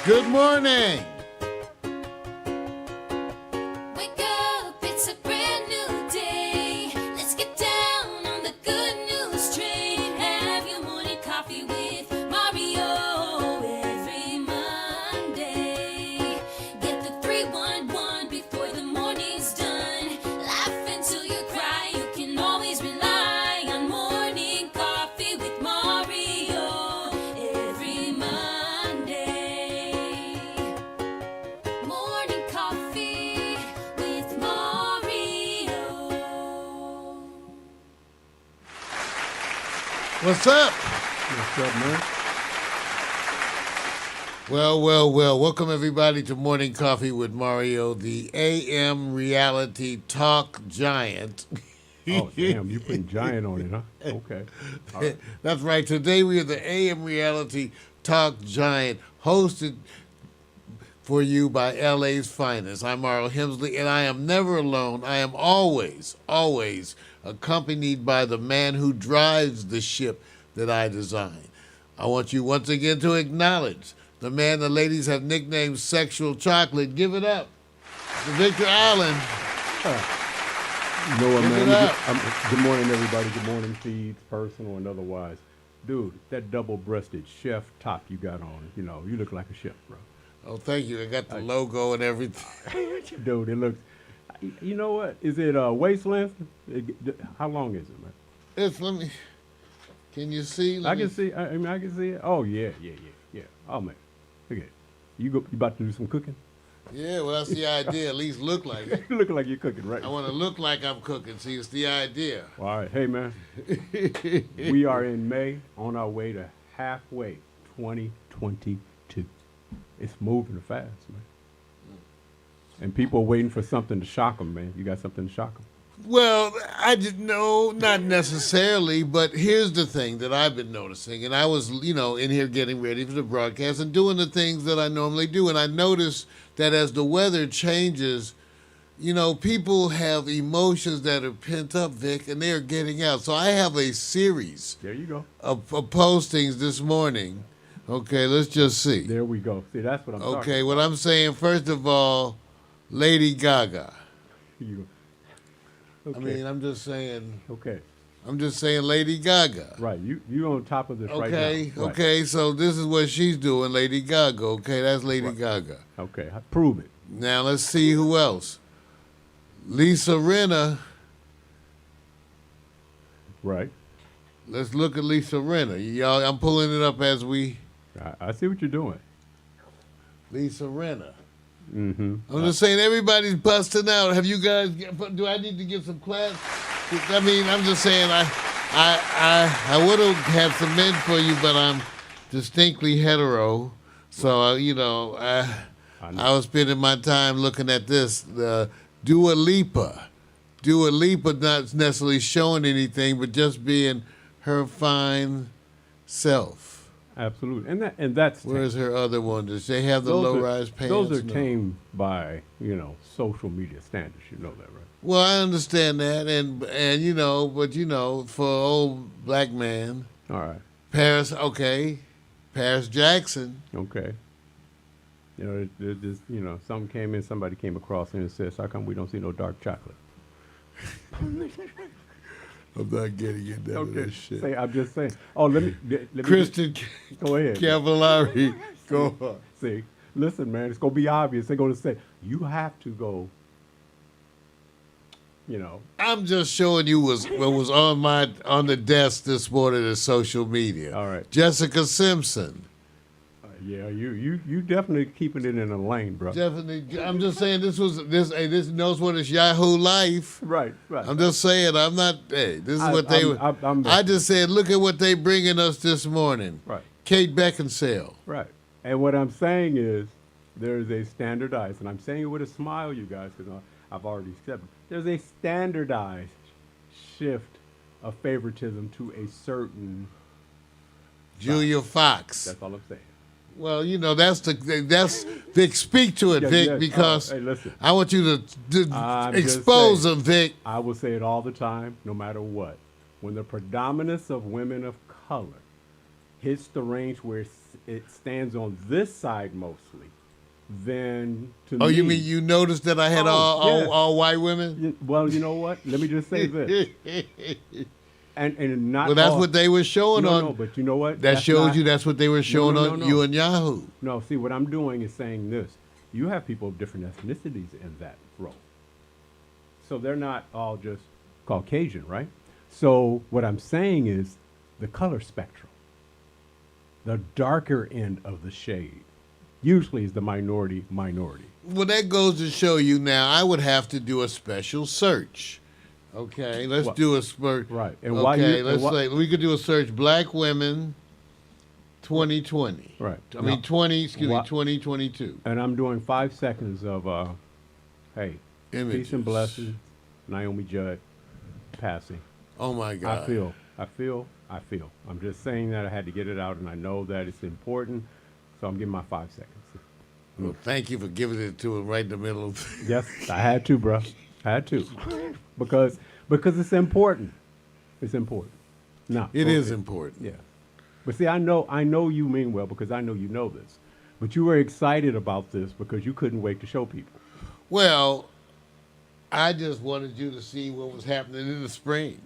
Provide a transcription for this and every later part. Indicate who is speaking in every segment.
Speaker 1: Good morning.
Speaker 2: Wake up, it's a brand new day. Let's get down on the good news train. Have your morning coffee with Mario every Monday. Get the 311 before the morning's done. Laugh until you cry. You can always rely on morning coffee with Mario every Monday. Morning coffee with Mario.
Speaker 1: What's up?
Speaker 3: What's up, man?
Speaker 1: Well. Welcome everybody to Morning Coffee with Mario, the AM reality talk giant.
Speaker 3: Oh, damn, you putting giant on it, huh? Okay. All right.
Speaker 1: That's right. Today we are the AM reality talk giant, hosted for you by LA's finest. I'm Mario Hemsley, and I am never alone. I am always accompanied by the man who drives the ship that I design. I want you once again to acknowledge the man the ladies have nicknamed Sexual Chocolate. Give it up to Victor Allen.
Speaker 3: You know what,
Speaker 1: Give
Speaker 3: man?
Speaker 1: it up.
Speaker 3: Good morning, everybody. Good morning, feeds, personal and otherwise. Dude, that double-breasted chef top you got on, you look like a chef, bro.
Speaker 1: Oh, thank you. I got the logo and everything.
Speaker 3: Dude, it looks, you know what? Is it waistline? How long is it, man?
Speaker 1: Can you see?
Speaker 3: I can see it. Oh, yeah. Oh, man. Look at it. You about to do some cooking?
Speaker 1: Yeah, well, that's the idea. At least look like it.
Speaker 3: You looking like you're cooking, right?
Speaker 1: I want to look like I'm cooking. See, it's the idea.
Speaker 3: All right. Hey, man. We are in May, on our way to halfway 2022. It's moving fast, man. And people are waiting for something to shock them, man. You got something to shock them?
Speaker 1: Well, I didn't know, not necessarily, but here's the thing that I've been noticing. And I was, in here getting ready for the broadcast and doing the things that I normally do. And I noticed that as the weather changes, people have emotions that are pent up, Vic, and they're getting out. So I have a series
Speaker 3: There you go.
Speaker 1: of postings this morning. Okay, let's just see.
Speaker 3: There we go. See, that's what I'm talking
Speaker 1: Okay, what I'm saying, first of all, Lady Gaga.
Speaker 3: You- Okay.
Speaker 1: I mean, I'm just saying Lady Gaga.
Speaker 3: Right. You on top of this right now.
Speaker 1: Okay,
Speaker 3: Right.
Speaker 1: okay, so this is what she's doing, Lady Gaga. Okay, that's Lady Gaga.
Speaker 3: Okay. Prove it.
Speaker 1: Now let's see who else. Lisa Rinna.
Speaker 3: Right.
Speaker 1: Let's look at Lisa Rinna. Y'all, I'm pulling it up as we.
Speaker 3: I see what you're doing.
Speaker 1: Lisa Rinna.
Speaker 3: Mm-hmm.
Speaker 1: I'm just saying everybody's busting out. Have you guys? Do I need to give some class? I mean, I'm just saying I would have had some men for you, but I'm distinctly hetero. So I was spending my time looking at this. Dua Lipa not necessarily showing anything, but just being her fine self.
Speaker 3: Absolutely. And that's
Speaker 1: Where's her other one? Does they have the low-rise pants?
Speaker 3: Those are
Speaker 1: No.
Speaker 3: tamed by, social media standards. You know that, right?
Speaker 1: Well, I understand that, and but for an old black man,
Speaker 3: All right.
Speaker 1: Paris Jackson.
Speaker 3: Okay. Somebody came across and says, how come we don't see no dark chocolate?
Speaker 1: I'm not getting into that shit.
Speaker 3: I'm just saying. Oh, let me
Speaker 1: Kristen
Speaker 3: go ahead.
Speaker 1: Cavallari, go on.
Speaker 3: See, listen, man, it's gonna be obvious. They're gonna say you have to go.
Speaker 1: I'm just showing you what was on the desk this morning in social media.
Speaker 3: All right.
Speaker 1: Jessica Simpson.
Speaker 3: Yeah, you definitely keeping it in a lane, bro.
Speaker 1: Definitely. I'm just saying this knows what it's Yahoo Life.
Speaker 3: Right.
Speaker 1: I'm just saying I'm not. Hey, this is what
Speaker 3: I'm
Speaker 1: I just said, look at what they bringing us this morning.
Speaker 3: Right.
Speaker 1: Kate Beckinsale.
Speaker 3: Right. And what I'm saying is there's a standardized, and I'm saying it with a smile, you guys, because I've already said it. There's a standardized shift of favoritism to a certain
Speaker 1: Julia Fox.
Speaker 3: That's all I'm saying.
Speaker 1: Well, that's Vic. Speak to it, Vic, because
Speaker 3: hey, listen.
Speaker 1: I want you to
Speaker 3: I'm
Speaker 1: expose
Speaker 3: just
Speaker 1: them, Vic.
Speaker 3: I will say it all the time, no matter what. When the predominance of women of color hits the range where it stands on this side mostly, then to
Speaker 1: Oh,
Speaker 3: me.
Speaker 1: you mean you noticed that I had
Speaker 3: Oh,
Speaker 1: all,
Speaker 3: yes.
Speaker 1: all white women?
Speaker 3: Well, you know what? Let me just say this, and not.
Speaker 1: Well, that's
Speaker 3: all,
Speaker 1: what they were showing
Speaker 3: no,
Speaker 1: on.
Speaker 3: no, but you know what?
Speaker 1: That
Speaker 3: That's
Speaker 1: shows
Speaker 3: not-
Speaker 1: you that's what they were showing
Speaker 3: no,
Speaker 1: on
Speaker 3: no.
Speaker 1: you and Yahoo.
Speaker 3: No, see, what I'm doing is saying this. You have people of different ethnicities in that role. So they're not all just Caucasian, right? So what I'm saying is the color spectrum, the darker end of the shade, usually is the minority.
Speaker 1: Well, that goes to show you now I would have to do a special search. Okay, let's
Speaker 3: What?
Speaker 1: do a search.
Speaker 3: Right. And
Speaker 1: Okay,
Speaker 3: why you- and
Speaker 1: let's
Speaker 3: why-
Speaker 1: say we could do a search black women 2020.
Speaker 3: Right.
Speaker 1: I mean
Speaker 3: Now,
Speaker 1: 20,
Speaker 3: why-
Speaker 1: 2022.
Speaker 3: And I'm doing 5 seconds of, hey, peace
Speaker 1: Images.
Speaker 3: and blessings, Naomi Judd, passing.
Speaker 1: Oh my God.
Speaker 3: I feel. I'm just saying that I had to get it out, and I know that it's important, so I'm giving my 5 seconds.
Speaker 1: Well, thank you for giving it to him right in the middle of.
Speaker 3: Yes, I had to, bro. I had to, because it's important. It's important. No,
Speaker 1: It is important.
Speaker 3: Yeah, but see, I know you mean well because I know you know this, but you were excited about this because you couldn't wait to show people.
Speaker 1: Well, I just wanted you to see what was happening in the spring.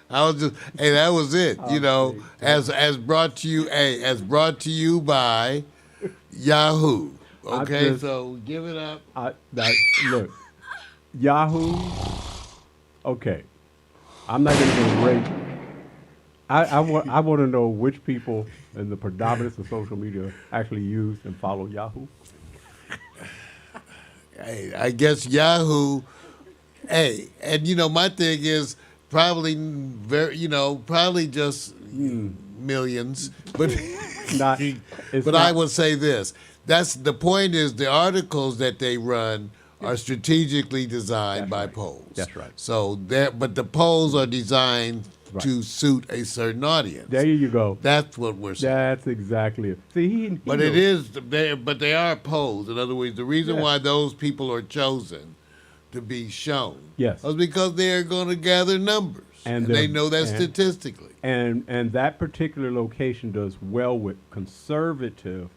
Speaker 1: I was just, hey, that was it. You know, as brought to you, as brought to you by Yahoo. Okay,
Speaker 3: just-
Speaker 1: so give it up.
Speaker 3: Look, Yahoo. Okay, I'm not going to rate. I want to know which people in the predominance of social media actually use and follow Yahoo.
Speaker 1: Hey, I guess Yahoo. Hey, and you know, my thing is probably probably just millions, but
Speaker 3: Not. It's
Speaker 1: but
Speaker 3: not,
Speaker 1: I would say this. That's the point. Is the articles that they run are strategically designed
Speaker 3: That's
Speaker 1: by
Speaker 3: right.
Speaker 1: polls.
Speaker 3: That's right.
Speaker 1: So but the polls are designed
Speaker 3: Right.
Speaker 1: to suit a certain audience.
Speaker 3: There you go.
Speaker 1: That's what we're saying.
Speaker 3: That's exactly it. See, he
Speaker 1: But
Speaker 3: knows.
Speaker 1: it is, but they are polls. In other words, the reason
Speaker 3: Yes.
Speaker 1: why those people are chosen to be shown
Speaker 3: Yes.
Speaker 1: is because they are going to gather numbers, and they
Speaker 3: they're-
Speaker 1: know that
Speaker 3: and-
Speaker 1: statistically.
Speaker 3: And that particular location does well with conservative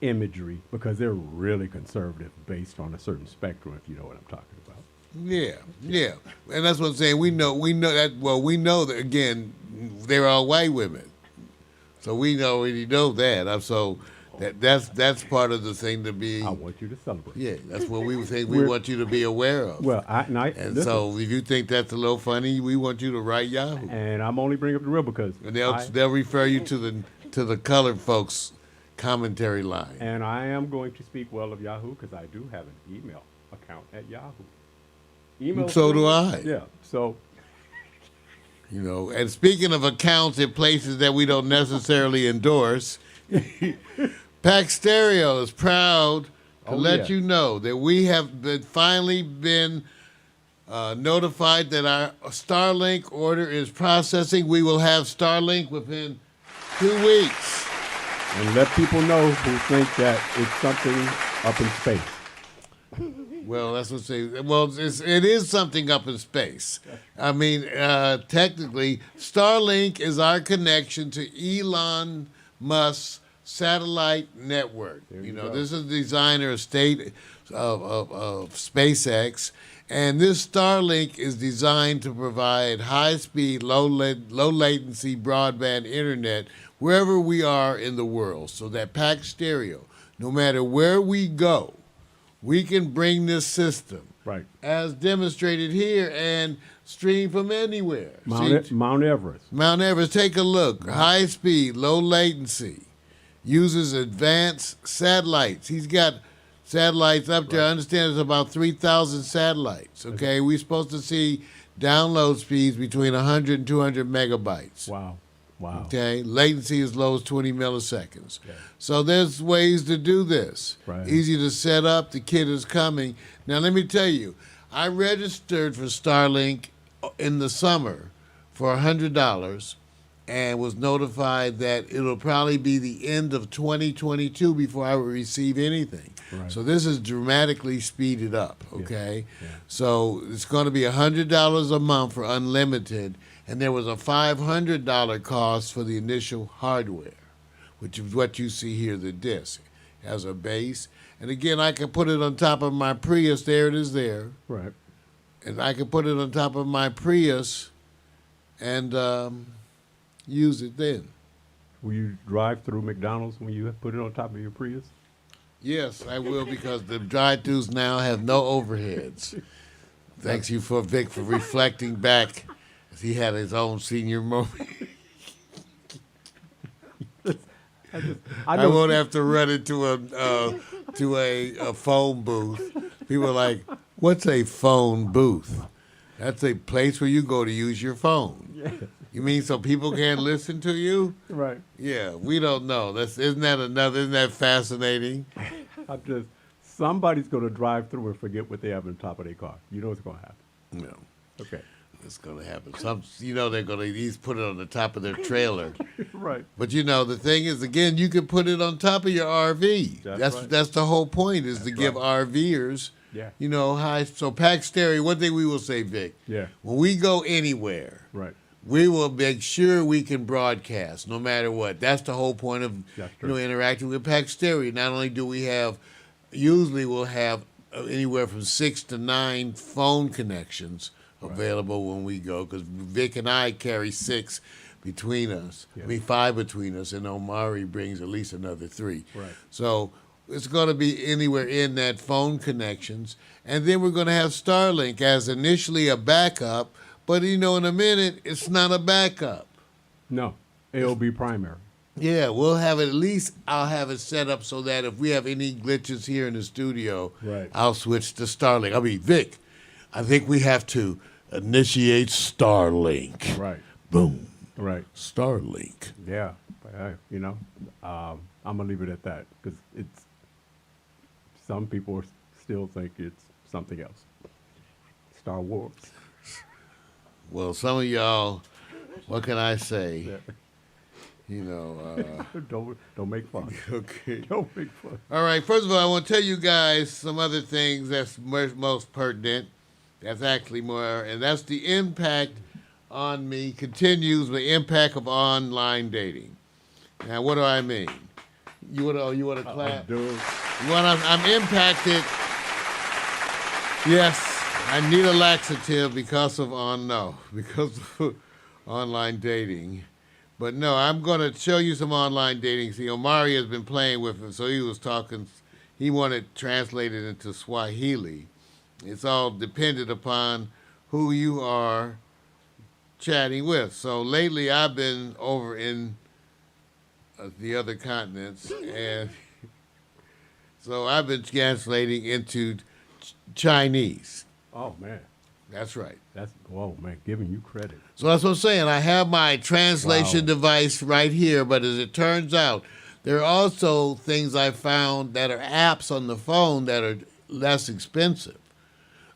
Speaker 3: imagery because they're really conservative based on a certain spectrum, if you know what I'm talking about.
Speaker 1: Yeah, and that's what I'm saying. We know that. Well, we know that again. They're all white women, so we already know that. So that's part of the thing to be.
Speaker 3: I want you to celebrate.
Speaker 1: Yeah, that's what we think we
Speaker 3: We're-
Speaker 1: want you to be aware of.
Speaker 3: Well,
Speaker 1: and
Speaker 3: listen,
Speaker 1: so if you think that's a little funny, we want you to write Yahoo,
Speaker 3: and I'm only bringing up the real because
Speaker 1: and they'll refer you to the colored folks commentary line.
Speaker 3: and I am going to speak well of Yahoo because I do have an email account at Yahoo. Email.
Speaker 1: So do I.
Speaker 3: Yeah. So
Speaker 1: You know, and speaking of accounts in places that we don't necessarily endorse, Pack Stereo is proud to let you know that we have finally been notified that our Starlink order is processing. We will have Starlink within 2 weeks.
Speaker 3: and let people know who think that it's something up in space.
Speaker 1: Well, that's what say. Well, it is something up in space. I mean, technically, Starlink is our connection to Elon Musk's satellite network.
Speaker 3: you
Speaker 1: You know,
Speaker 3: go.
Speaker 1: this is the designer of SpaceX, and this Starlink is designed to provide high-speed, low latency broadband internet wherever we are in the world. So that Pack Stereo, no matter where we go, we can bring this system,
Speaker 3: Right.
Speaker 1: as demonstrated here, and stream from anywhere. See,
Speaker 3: Mount Everest.
Speaker 1: Mount Everest, take a look. High speed, low latency. Uses advanced satellites. He's got satellites up there. I understand there's about 3,000 satellites. Okay, we're supposed to see download speeds between 100 and 200 megabytes.
Speaker 3: Wow. Wow.
Speaker 1: Okay, latency as low as 20 milliseconds. So there's ways to do this.
Speaker 3: Right.
Speaker 1: Easy to set up. The kid is coming. Now let me tell you, I registered for Starlink in the summer for $100 and was notified that it'll probably be the end of 2022 before I will receive anything.
Speaker 3: Right.
Speaker 1: So this is dramatically speeded up, okay? So it's going to be $100 a month for unlimited, and there was a $500 cost for the initial hardware, which is what you see here, the disc. It has a base. And again, I can put it on top of my Prius. There it is there.
Speaker 3: Right.
Speaker 1: And I can put it on top of my Prius and use it then.
Speaker 3: Will you drive through McDonald's when you put it on top of your Prius?
Speaker 1: Yes, I will, because the drive-thrus now have no overheads. Thanks you for Vic for reflecting back as he had his own senior moment. I won't have to run into a phone booth. People are like, "What's a phone booth?" That's a place where you go to use your phone.
Speaker 3: Yeah.
Speaker 1: You mean so people can't listen to you?
Speaker 3: Right.
Speaker 1: Yeah, we don't know. Isn't that fascinating?
Speaker 3: Somebody's going to drive through and forget what they have on top of their car. You know what's going to happen.
Speaker 1: No.
Speaker 3: Okay.
Speaker 1: It's going to happen. They're going to at least put it on the top of their trailer.
Speaker 3: Right.
Speaker 1: But the thing is, again, you can put it on top of your RV.
Speaker 3: That's right.
Speaker 1: That's the whole point, is to
Speaker 3: That's
Speaker 1: give
Speaker 3: right.
Speaker 1: RVers,
Speaker 3: Yeah.
Speaker 1: high. So pack stereo. One thing we will say, Vic.
Speaker 3: Yeah.
Speaker 1: When we go anywhere,
Speaker 3: Right.
Speaker 1: we will make sure we can broadcast no matter what. That's the whole point of
Speaker 3: That's true.
Speaker 1: interacting with pack stereo. Not only do we have, usually we'll have anywhere from 6 to 9 phone connections available when we go, because Vic and I carry 6 between us.
Speaker 3: Yeah.
Speaker 1: I mean 5 between us, and Omari brings at least another 3.
Speaker 3: Right.
Speaker 1: So it's going to be anywhere in that phone connections, and then we're going to have Starlink as initially a backup. But in a minute, it's not a backup.
Speaker 3: No. It'll be primary.
Speaker 1: Yeah, we'll have it. At least I'll have it set up so that if we have any glitches here in the studio,
Speaker 3: Right.
Speaker 1: I'll switch to Starlink. I mean, Vic, I think we have to initiate Starlink.
Speaker 3: Right.
Speaker 1: Boom.
Speaker 3: Right.
Speaker 1: Starlink.
Speaker 3: Yeah. I'm going to leave it at that, because some people still think it's something else. Star Wars.
Speaker 1: Well, some of y'all, what can I say?
Speaker 3: Yeah. Don't make fun.
Speaker 1: Okay.
Speaker 3: Don't make fun.
Speaker 1: All right. First of all, I want to tell you guys some other things that's most pertinent. That's actually more, and that's the impact on me continues the impact of online dating. Now, what do I mean? You want to clap?
Speaker 3: Dude.
Speaker 1: I'm impacted. Yes, I need a laxative because of online dating. But no, I'm going to show you some online dating. See, Omari has been playing with it, so he wanted translated into Swahili. It's all dependent upon who you are chatting with. So lately I've been over in the other continents, and so I've been translating into Chinese.
Speaker 3: Oh, man.
Speaker 1: That's right.
Speaker 3: Whoa, man, giving you credit.
Speaker 1: So that's what I'm saying. I have my translation device right here, but as it turns out, there are also things I found that are apps on the phone that are less expensive,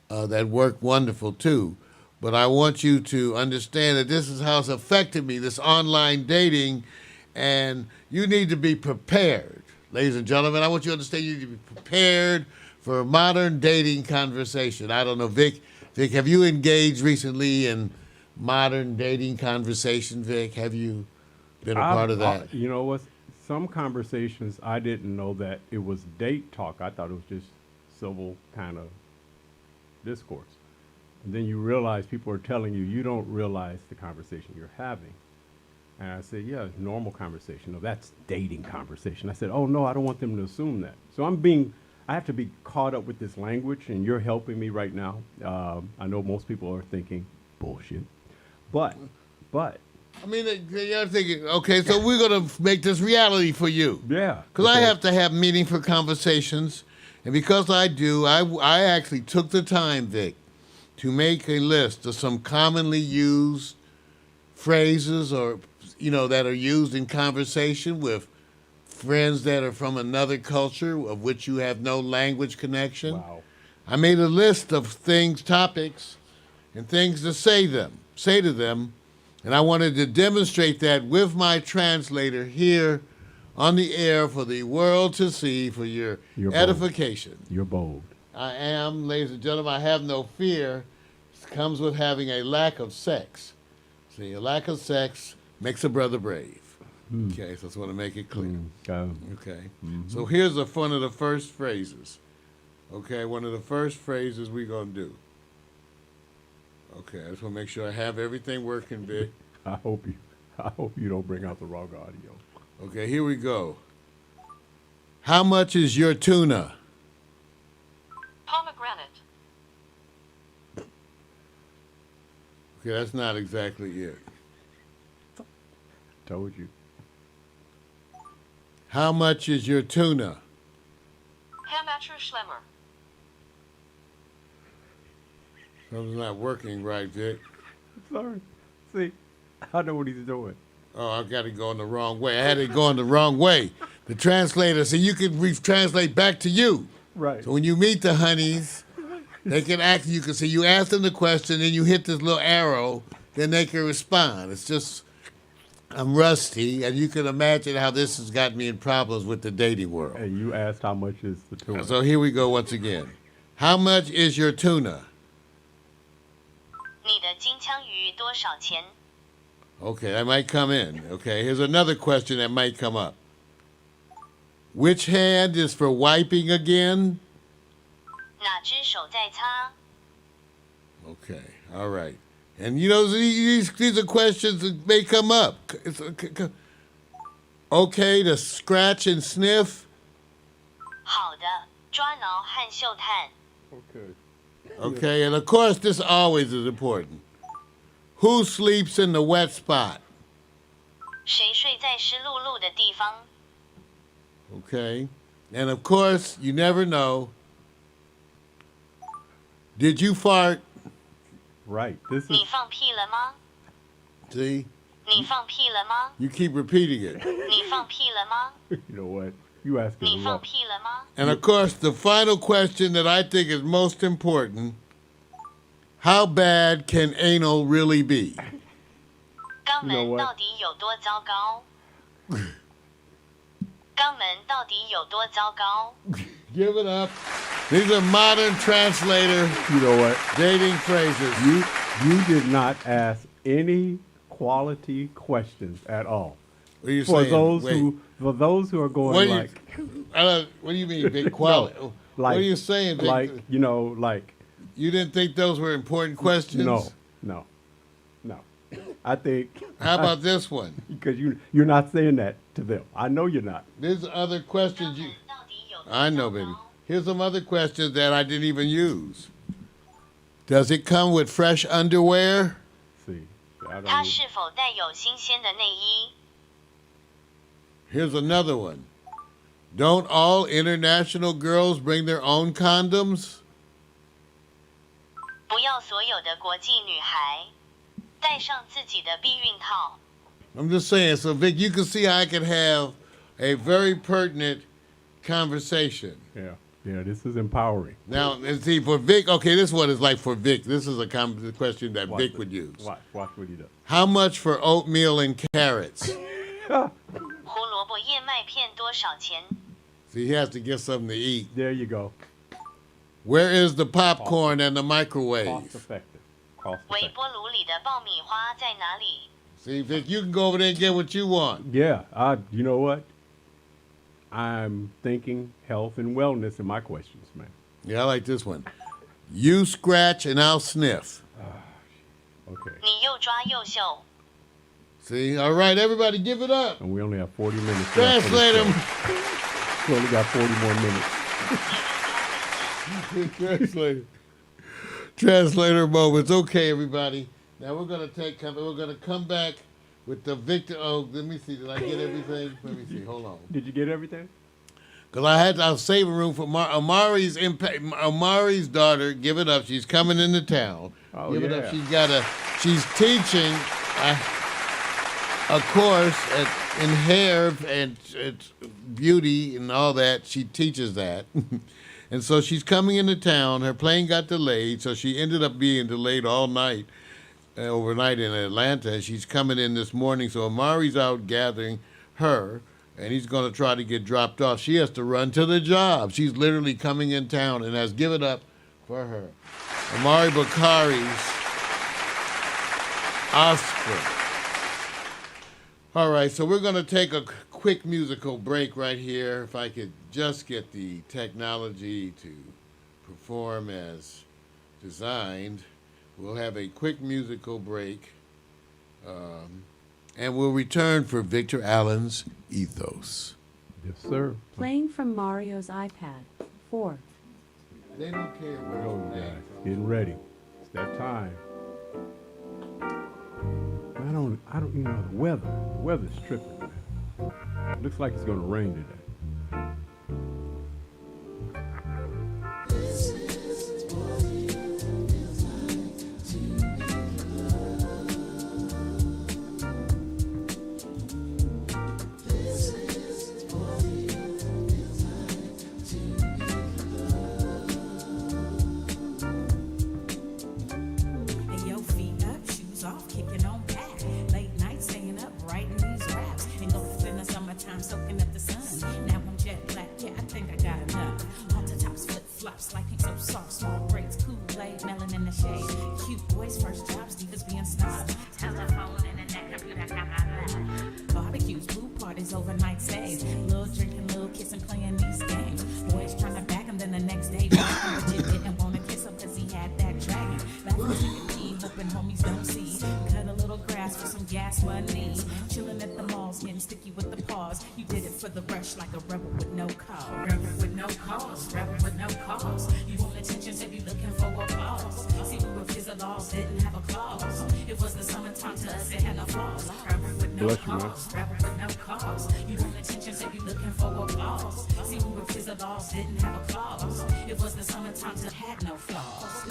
Speaker 1: that work wonderful too. But I want you to understand that this is how it's affected me, this online dating, and you need to be prepared. Ladies and gentlemen, I want you to understand you need to be prepared for a modern dating conversation. I don't know, Vic, have you engaged recently in modern dating conversation, Vic? Have you been a part of that?
Speaker 3: You know what? Some conversations, I didn't know that it was date talk. I thought it was just civil kind of discourse. And then you realize people are telling you, you don't realize the conversation you're having. And I said, yeah, normal conversation. No, that's dating conversation. I said, oh, no, I don't want them to assume that. So I have to be caught up with this language, and you're helping me right now. I know most people are thinking, bullshit. But.
Speaker 1: I mean, you're thinking, okay, so we're going to make this reality for you.
Speaker 3: Yeah.
Speaker 1: Because I have to have meaningful conversations. And because I do, I actually took the time, Vic, to make a list of some commonly used phrases or, that are used in conversation with friends that are from another culture of which you have no language connection.
Speaker 3: Wow.
Speaker 1: I made a list of things, topics, and things to say to them, and I wanted to demonstrate that with my translator here on the air for the world to see, for your edification.
Speaker 3: Bold. You're bold.
Speaker 1: I am, ladies and gentlemen, I have no fear. It comes with having a lack of sex. See, a lack of sex makes a brother brave. Okay, so I just want to make it clear. Okay. So here's one of the first phrases. Okay, one of the first phrases we're going to do. Okay, I just want to make sure I have everything working, Vic.
Speaker 3: I hope you don't bring out the wrong audio.
Speaker 1: Okay, here we go. How much is your tuna?
Speaker 4: Pomegranate.
Speaker 1: Okay, that's not exactly it.
Speaker 3: Told you.
Speaker 1: How much is your tuna?
Speaker 4: How much is Schlemmer?
Speaker 1: Something's not working right, Vic.
Speaker 3: Sorry. See, I know what he's doing.
Speaker 1: Oh, I got it going the wrong way. I had it going the wrong way. The translator, so you can translate back to you.
Speaker 3: Right.
Speaker 1: So when you meet the honeys, they can ask, you can see, you ask them the question, then you hit this little arrow, then they can respond. It's just, I'm rusty, and you can imagine how this has got me in problems with the dating world.
Speaker 3: Hey, you asked how much is the tuna.
Speaker 1: So here we go once again. How much is your tuna?
Speaker 4: 你的金枪鱼多少钱?
Speaker 1: Okay, that might come in. Okay, here's another question that might come up. Which hand is for wiping again?
Speaker 4: 哪只手在擦?
Speaker 1: Okay, all right. And you know, these are questions that may come up. Okay, to scratch and sniff?
Speaker 4: 好的，抓挠和嗅探.
Speaker 3: Okay.
Speaker 1: Okay, and of course, this always is important. Who sleeps in the wet spot?
Speaker 4: 谁睡在湿漉漉的地方?
Speaker 1: Okay, and of course, you never know. Did you fart?
Speaker 3: Right. This is.
Speaker 4: 你放屁了吗?
Speaker 1: See,
Speaker 4: 你放屁了吗?
Speaker 1: you keep repeating it.
Speaker 4: 你放屁了吗?
Speaker 3: You know what? You asking
Speaker 4: 你
Speaker 3: the
Speaker 4: 放
Speaker 3: wrong.
Speaker 4: 屁了吗?
Speaker 1: And of course, the final question that I think is most important: how bad can anal really be?
Speaker 4: 肛
Speaker 3: You know
Speaker 4: 门
Speaker 3: what?
Speaker 4: 到底有多糟糕? 肛门到底有多糟糕?
Speaker 1: Give it up. These are modern translator
Speaker 3: You know what?
Speaker 1: dating phrases.
Speaker 3: You did not ask any quality questions at all.
Speaker 1: What are you
Speaker 3: For
Speaker 1: saying?
Speaker 3: those
Speaker 1: Wait.
Speaker 3: who are going
Speaker 1: What do you-
Speaker 3: like
Speaker 1: what do you mean, big quality?
Speaker 3: No,
Speaker 1: What are you saying, Vic?
Speaker 3: like you know like
Speaker 1: You didn't think those were important questions?
Speaker 3: no. I think
Speaker 1: How about this one?
Speaker 3: because you're not saying that to them. I know you're not.
Speaker 1: There's other questions
Speaker 4: 肛
Speaker 1: you.
Speaker 4: 门到底有多
Speaker 1: I know,
Speaker 4: 糟
Speaker 1: baby.
Speaker 4: 糕?
Speaker 1: Here's some other questions that I didn't even use. Does it come with fresh underwear?
Speaker 3: See, I
Speaker 4: 它
Speaker 3: don't.
Speaker 4: 是否带有新鲜的内衣?
Speaker 1: Here's another one. Don't all international girls bring their own condoms?
Speaker 4: 不要所有的国际女孩带上自己的避孕套.
Speaker 1: I'm just saying. So, Vic, you can see I could have a very pertinent conversation.
Speaker 3: Yeah, this is empowering.
Speaker 1: Now, and see, for Vic, okay, this one is like for Vic. This is a question that
Speaker 3: Watch
Speaker 1: Vic
Speaker 3: it.
Speaker 1: would use.
Speaker 3: Watch what he does.
Speaker 1: How much for oatmeal and carrots?
Speaker 4: 胡萝卜燕麦片多少钱?
Speaker 1: See, he has to get something to eat.
Speaker 3: There you go.
Speaker 1: Where is the popcorn and the
Speaker 3: Cost
Speaker 1: microwave?
Speaker 3: effective. Cost
Speaker 4: 微
Speaker 3: effective.
Speaker 4: 波炉里的爆米花在哪里?
Speaker 1: See, Vic, you can go over there and get what you want.
Speaker 3: Yeah, you know what? I'm thinking health and wellness in my questions, man.
Speaker 1: Yeah, I like this one. You scratch and I'll sniff.
Speaker 3: Okay.
Speaker 4: 你又抓又嗅.
Speaker 1: See, all right, everybody, give it up.
Speaker 3: And we only have 40 minutes left. for
Speaker 1: Translate
Speaker 3: this
Speaker 1: them.
Speaker 3: show. We only got 40 more minutes.
Speaker 1: Translator. Translator moments. Okay, everybody. Now we're gonna come back with the Victor. Oh, let me see. Did I get everything? Let me see. Hold on.
Speaker 3: Did you get everything?
Speaker 1: Cause I was saving room for Amari's daughter. Give it up. She's coming into town.
Speaker 3: Oh,
Speaker 1: Give it up.
Speaker 3: yeah.
Speaker 1: She's teaching a course in hair and beauty and all that. She teaches that. And so she's coming into town. Her plane got delayed, so she ended up being delayed all night, overnight in Atlanta. And she's coming in this morning, so Amari's out gathering her, and he's going to try to get dropped off. She has to run to the job. She's literally coming in town and has given up for her. Amari Bakari's Oscar. All right, so we're going to take a quick musical break right here. If I could just get the technology to perform as designed, we'll have a quick musical break, and we'll return for Victor Allen's Ethos.
Speaker 3: Yes, sir.
Speaker 5: Playing from Mario's iPad. 4.
Speaker 1: They don't care
Speaker 3: Here we
Speaker 1: what
Speaker 3: go, guys. Getting ready. It's that time. I don't, the weather's tripping, man. Looks like it's gonna rain today.
Speaker 6: And your feet up, shoes off, kicking on back. Late night staying up, writing these raps. And loafers in the summertime, soaking up the sun. Now I'm jet black, yeah, I think I got enough. Halter tops, flip flops, like he's so soft, small braids, Kool-Aid, melon in the shade. Cute boys, first jobs, divas being snobbed. Telephone, internet, computer, got my lap. Barbecues, pool parties, overnight stays. Little drinking, little kissing, playing these games. Boys trying to back him, then the next day, but you didn't want to kiss him cause he had that dragon. Laughing, pee, hoping homies don't see. Cut a little grass for some gas money. Chilling at the malls, getting sticky with the paws. You did it for the rush like a rebel with no cause. Rebel with no cause, rebel with no cause. You want attention, so you looking for applause. See, we were fizzle laws, didn't have a clause. It was the summertime to us, it had no flaws. Rebel with no
Speaker 3: Bless you, man.
Speaker 6: cause, rebel with no cause. You want attention, so you looking for applause. See, we were fizzle laws, didn't have a clause. It was the summertime to had no flaws.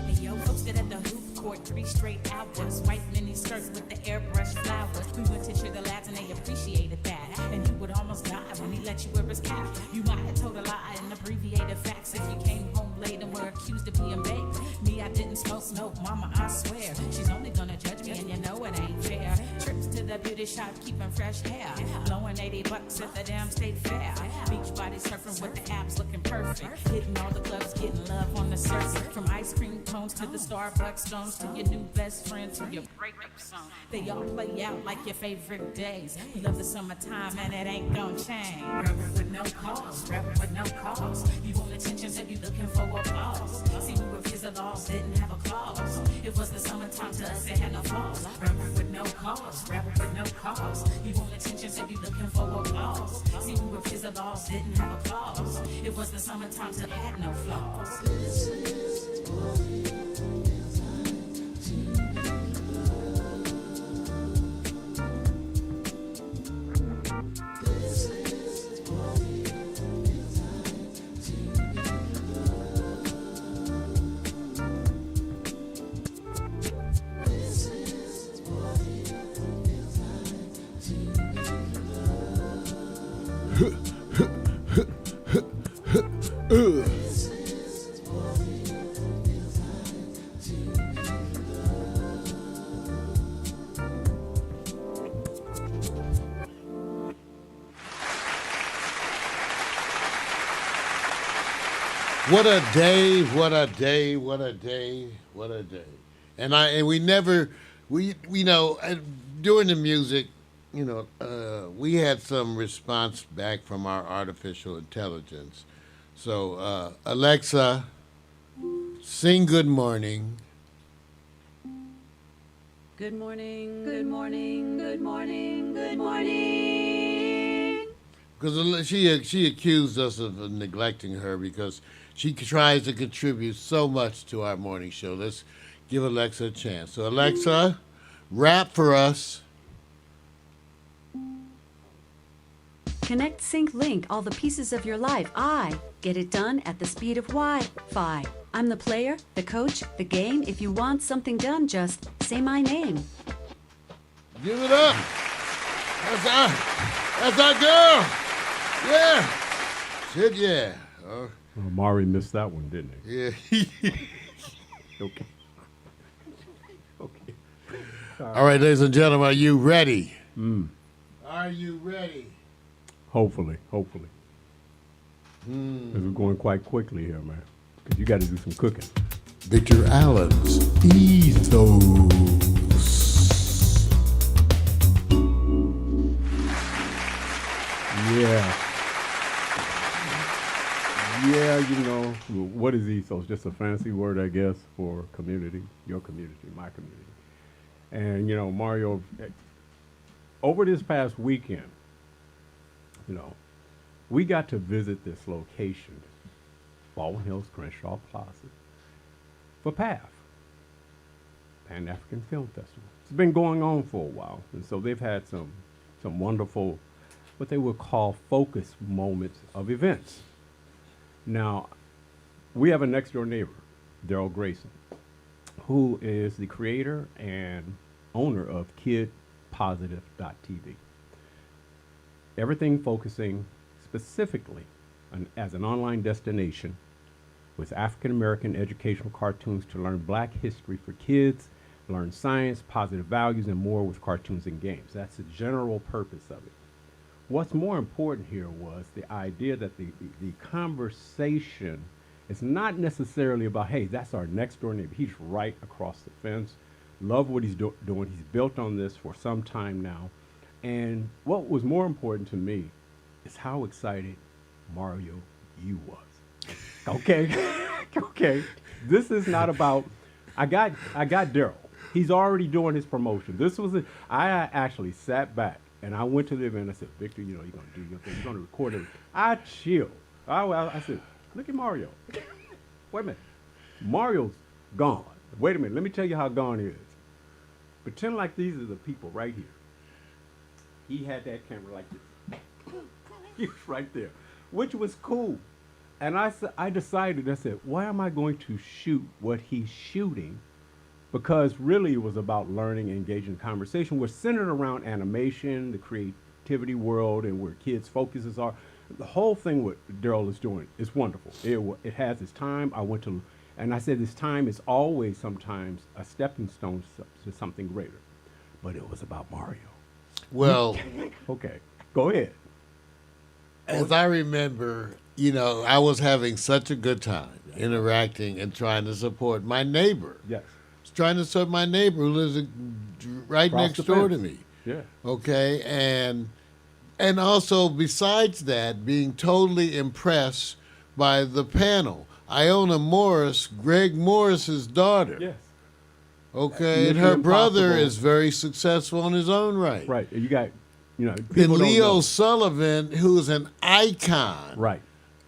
Speaker 6: Hey yo, posted at the hoop court 3 straight hours. White mini skirts with the airbrush flowers. We went to Sugar Labs and they appreciated that. And he would almost die when he let you wear his cap. You might have told a lie and abbreviated facts if you came home late and were accused of being baked. Me, I didn't smoke, mama, I swear. She's only gonna judge me and you know it ain't fair. Trips to the beauty shop, keeping fresh hair. Blowing $80 at the damn state fair. Beach body surfing with the abs looking perfect. Hitting all the clubs, getting love on the surface. From ice cream cones to the Starbucks stones to your new best friend to your breakup song. They all play out like your favorite days. We love the summertime and it ain't gonna change. Rebel with no cause, rebel with no cause. You want attention, so you looking for applause. See, we were fizzle laws, didn't have a clause. It was the summertime to us, it had no flaws. Rebel with no cause, rebel with no cause. You want attention, so you looking for applause. See, we were fizzle laws, didn't have a clause. It was the summertime to had no flaws.
Speaker 1: What a day, what a day, what a day, what a day. And we never, during the music, we had some response back from our artificial intelligence. So, Alexa, sing Good Morning.
Speaker 5: Good morning, good morning, good morning, good morning.
Speaker 1: Because she accused us of neglecting her because she tries to contribute so much to our morning show. Let's give Alexa a chance. So, Alexa, rap for us.
Speaker 5: Connect, sync, link all the pieces of your life. I get it done at the speed of Wi-Fi. I'm the player, the coach, the game. If you want something done, just say my name.
Speaker 1: Give it up. That's our girl. Yeah. Shit, yeah.
Speaker 3: Mari missed that one, didn't he?
Speaker 1: Yeah.
Speaker 3: Okay. Okay.
Speaker 1: All right, ladies and gentlemen, are you ready? Are you ready?
Speaker 3: Hopefully. 'Cause we're going quite quickly here, man. Because you got to do some cooking.
Speaker 1: Victor Allen's Ethos.
Speaker 3: Yeah, you know, what is ethos? Just a fancy word, I guess, for community, your community, my community. And, you know, Mario, over this past weekend, you know, we got to visit this location, Baldwin Hills Crenshaw Plaza, for PAF, Pan-African Film Festival. It's been going on for a while, and so they've had some wonderful, what they would call focus moments of events. Now, we have a next door neighbor, Daryl Grayson, who is the creator and owner of KidPositive.tv. Everything focusing specifically as an online destination with African American educational cartoons to learn Black history for kids, learn science, positive values, and more with cartoons and games. That's the general purpose of it. What's more important here was the idea that the conversation is not necessarily about, hey, that's our next door neighbor. He's right across the fence. Love what he's doing. He's built on this for some time now. And what was more important to me is how excited Mario you was. Okay? Okay. This is not about, I got Daryl. He's already doing his promotion. I actually sat back and I went to the event. I said, Victor, you know, you're going to do your thing. You're going to record it. I chilled. I said, look at Mario. Wait a minute. Mario's gone. Wait a minute. Let me tell you how gone he is. Pretend like these are the people right here. He had that camera like this. He was right there, which was cool. And I decided, I said, why am I going to shoot what he's shooting? Because really it was about learning and engaging in conversation. We're centered around animation, the creativity world, and where kids' focuses are. The whole thing what Daryl is doing is wonderful. It has its time. And I said this time is always sometimes a stepping stone to something greater. But it was about Mario.
Speaker 1: Well,
Speaker 3: Okay, go ahead.
Speaker 1: as I remember, you know, I was having such a good time interacting and trying to support my neighbor.
Speaker 3: Yes.
Speaker 1: I was trying to support my neighbor who lives right
Speaker 3: Across
Speaker 1: next
Speaker 3: the
Speaker 1: door to
Speaker 3: fence.
Speaker 1: me.
Speaker 3: Yeah.
Speaker 1: Okay, and also besides that, being totally impressed by the panel. Iona Morris, Greg Morris's daughter.
Speaker 3: Yes.
Speaker 1: Okay, and
Speaker 3: Mission
Speaker 1: her brother
Speaker 3: Impossible.
Speaker 1: is very successful in his own right.
Speaker 3: Right. You got, you know,
Speaker 1: And
Speaker 3: people don't
Speaker 1: Leo
Speaker 3: know.
Speaker 1: Sullivan, who's an icon
Speaker 3: Right.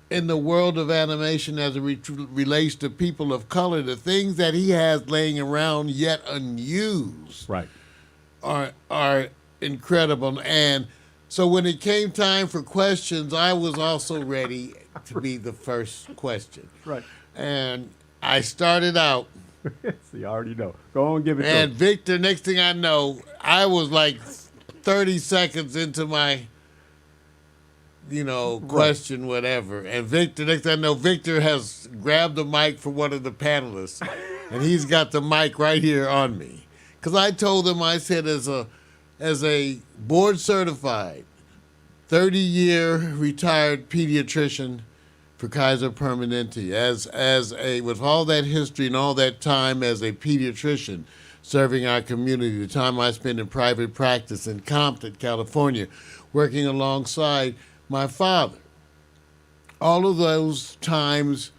Speaker 1: in the world of animation as it relates to people of color, the things that he has laying around yet unused
Speaker 3: Right.
Speaker 1: are incredible. And so when it came time for questions, I was also ready to be the first question.
Speaker 3: Right.
Speaker 1: And I started out,
Speaker 3: See, I already know. Go on, give it to
Speaker 1: and
Speaker 3: him.
Speaker 1: Victor, next thing I know, I was like 30 seconds into my, you know, question, whatever. And Victor, next thing I know, Victor has grabbed the mic for one of the panelists, and he's got the mic right here on me. Because I told him, I said, as a board certified, 30-year retired pediatrician for Kaiser Permanente, with all that history and all that time as a pediatrician serving our community, the time I spent in private practice in Compton, California, working alongside my father. All of those times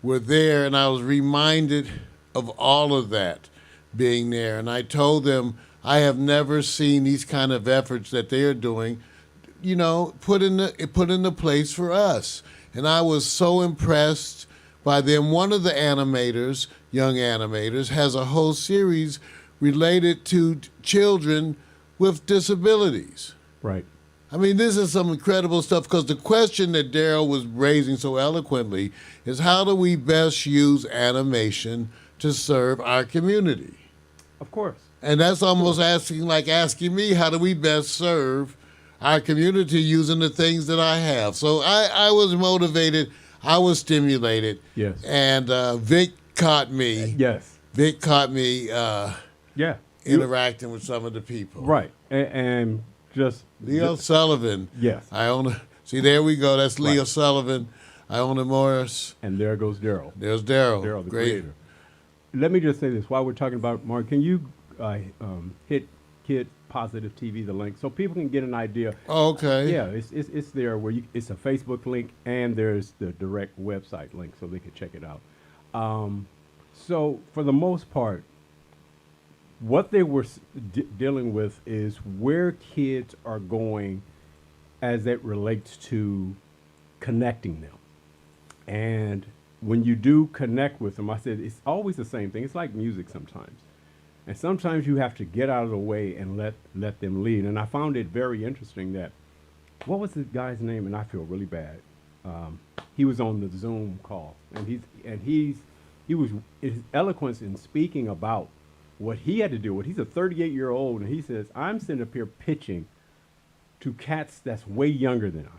Speaker 1: were there, and I was reminded of all of that being there. And I told them I have never seen these kind of efforts that they are doing, you know, put in the place for us. And I was so impressed by them. One of the animators, young animators, has a whole series related to children with disabilities.
Speaker 3: Right.
Speaker 1: I mean, this is some incredible stuff, because the question that Daryl was raising so eloquently is, how do we best use animation to serve our community?
Speaker 3: Of course.
Speaker 1: And that's almost asking me, how do we best serve our community using the things that I have? So I was motivated. I was stimulated.
Speaker 3: Yes.
Speaker 1: And Vic caught me.
Speaker 3: Yes.
Speaker 1: Vic caught me
Speaker 3: Yeah. You-
Speaker 1: interacting with some of the people.
Speaker 3: right. And just
Speaker 1: Leo Sullivan.
Speaker 3: Yes.
Speaker 1: I own a, see, there we go. That's Leo
Speaker 3: Right.
Speaker 1: Sullivan. Iona Morris.
Speaker 3: and there goes Daryl.
Speaker 1: There's Daryl.
Speaker 3: Daryl, the
Speaker 1: Great.
Speaker 3: creator. Let me just say this while we're talking about Mark. Can you hit Kid Positive TV the link so people can get an idea?
Speaker 1: Oh, okay.
Speaker 3: Yeah, it's there where it's a Facebook link and there's the direct website link so they can check it out. So for the most part, what they were dealing with is where kids are going as it relates to connecting them. And when you do connect with them, I said it's always the same thing. It's like music sometimes. And sometimes you have to get out of the way and let them lead. And I found it very interesting that, what was the guy's name? And I feel really bad. He was on the Zoom call, and he was his eloquence in speaking about what he had to do with. He's a 38-year-old, and he says, I'm sitting up here pitching to cats that's way younger than I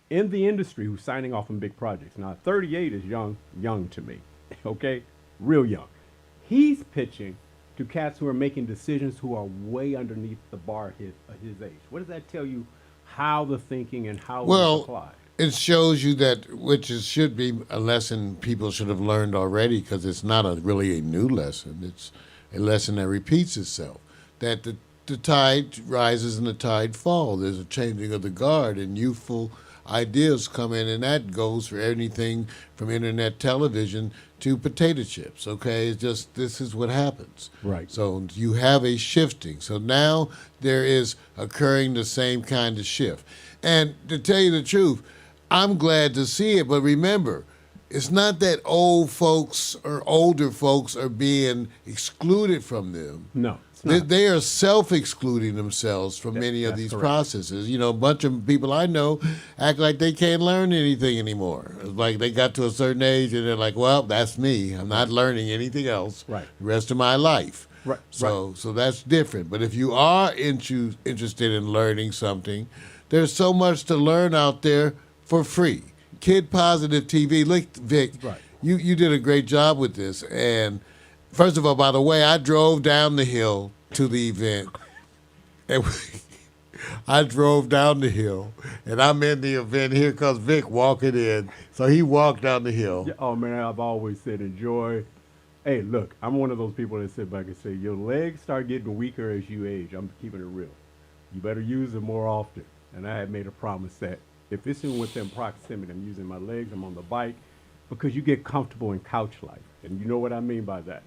Speaker 3: in the industry who's signing off on big projects. Now, 38 is young to me, okay? Real young. He's pitching to cats who are making decisions who are way underneath the bar his age. What does that tell you how the thinking and how it's applied?
Speaker 1: It shows you that, should be a lesson people should have learned already, because it's not really a new lesson. It's a lesson that repeats itself, that the tide rises and the tide falls. There's a changing of the guard, and youthful ideas come in, and that goes for anything from internet television to potato chips, okay? It's just, this is what happens.
Speaker 3: Right.
Speaker 1: So you have a shifting. So now there is occurring the same kind of shift. And to tell you the truth, I'm glad to see it, but remember, it's not that old folks or older folks are being excluded from them.
Speaker 3: No. It's not.
Speaker 1: They are self-excluding themselves from many of
Speaker 3: that's
Speaker 1: these
Speaker 3: correct.
Speaker 1: processes. You know, a bunch of people I know act like they can't learn anything anymore. It's like they got to a certain age and they're like, well, that's me. I'm not learning anything else
Speaker 3: Right.
Speaker 1: the rest of my life.
Speaker 3: Right.
Speaker 1: So that's different. But if you are interested in learning something, there's so much to learn out there for free. Kid Positive TV. Look, Vic,
Speaker 3: Right.
Speaker 1: you did a great job with this. And first of all, by the way, I drove down the hill to the event. And I drove down the hill, and I'm in the event. Here comes Vic walking in. So he walked down the hill.
Speaker 3: Yeah, oh man, I've always said enjoy. Hey, look, I'm one of those people that sit back and say your legs start getting weaker as you age. I'm keeping it real. You better use them more often. And I had made a promise that if it's in within proximity, I'm using my legs, I'm on the bike, because you get comfortable in couch life. And you know what I mean by that.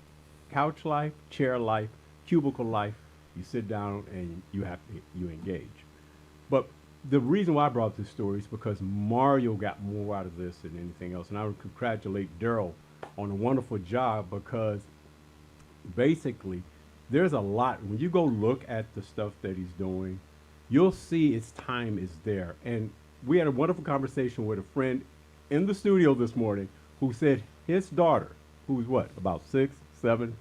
Speaker 3: Couch life, chair life, cubicle life, you sit down and you engage. But the reason why I brought this story is because Mario got more out of this than anything else. And I would congratulate Daryl on a wonderful job, because basically there's a lot. When you go look at the stuff that he's doing, you'll see its time is there. And we had a wonderful conversation with a friend in the studio this morning who said his daughter, who's what, about 6, 7,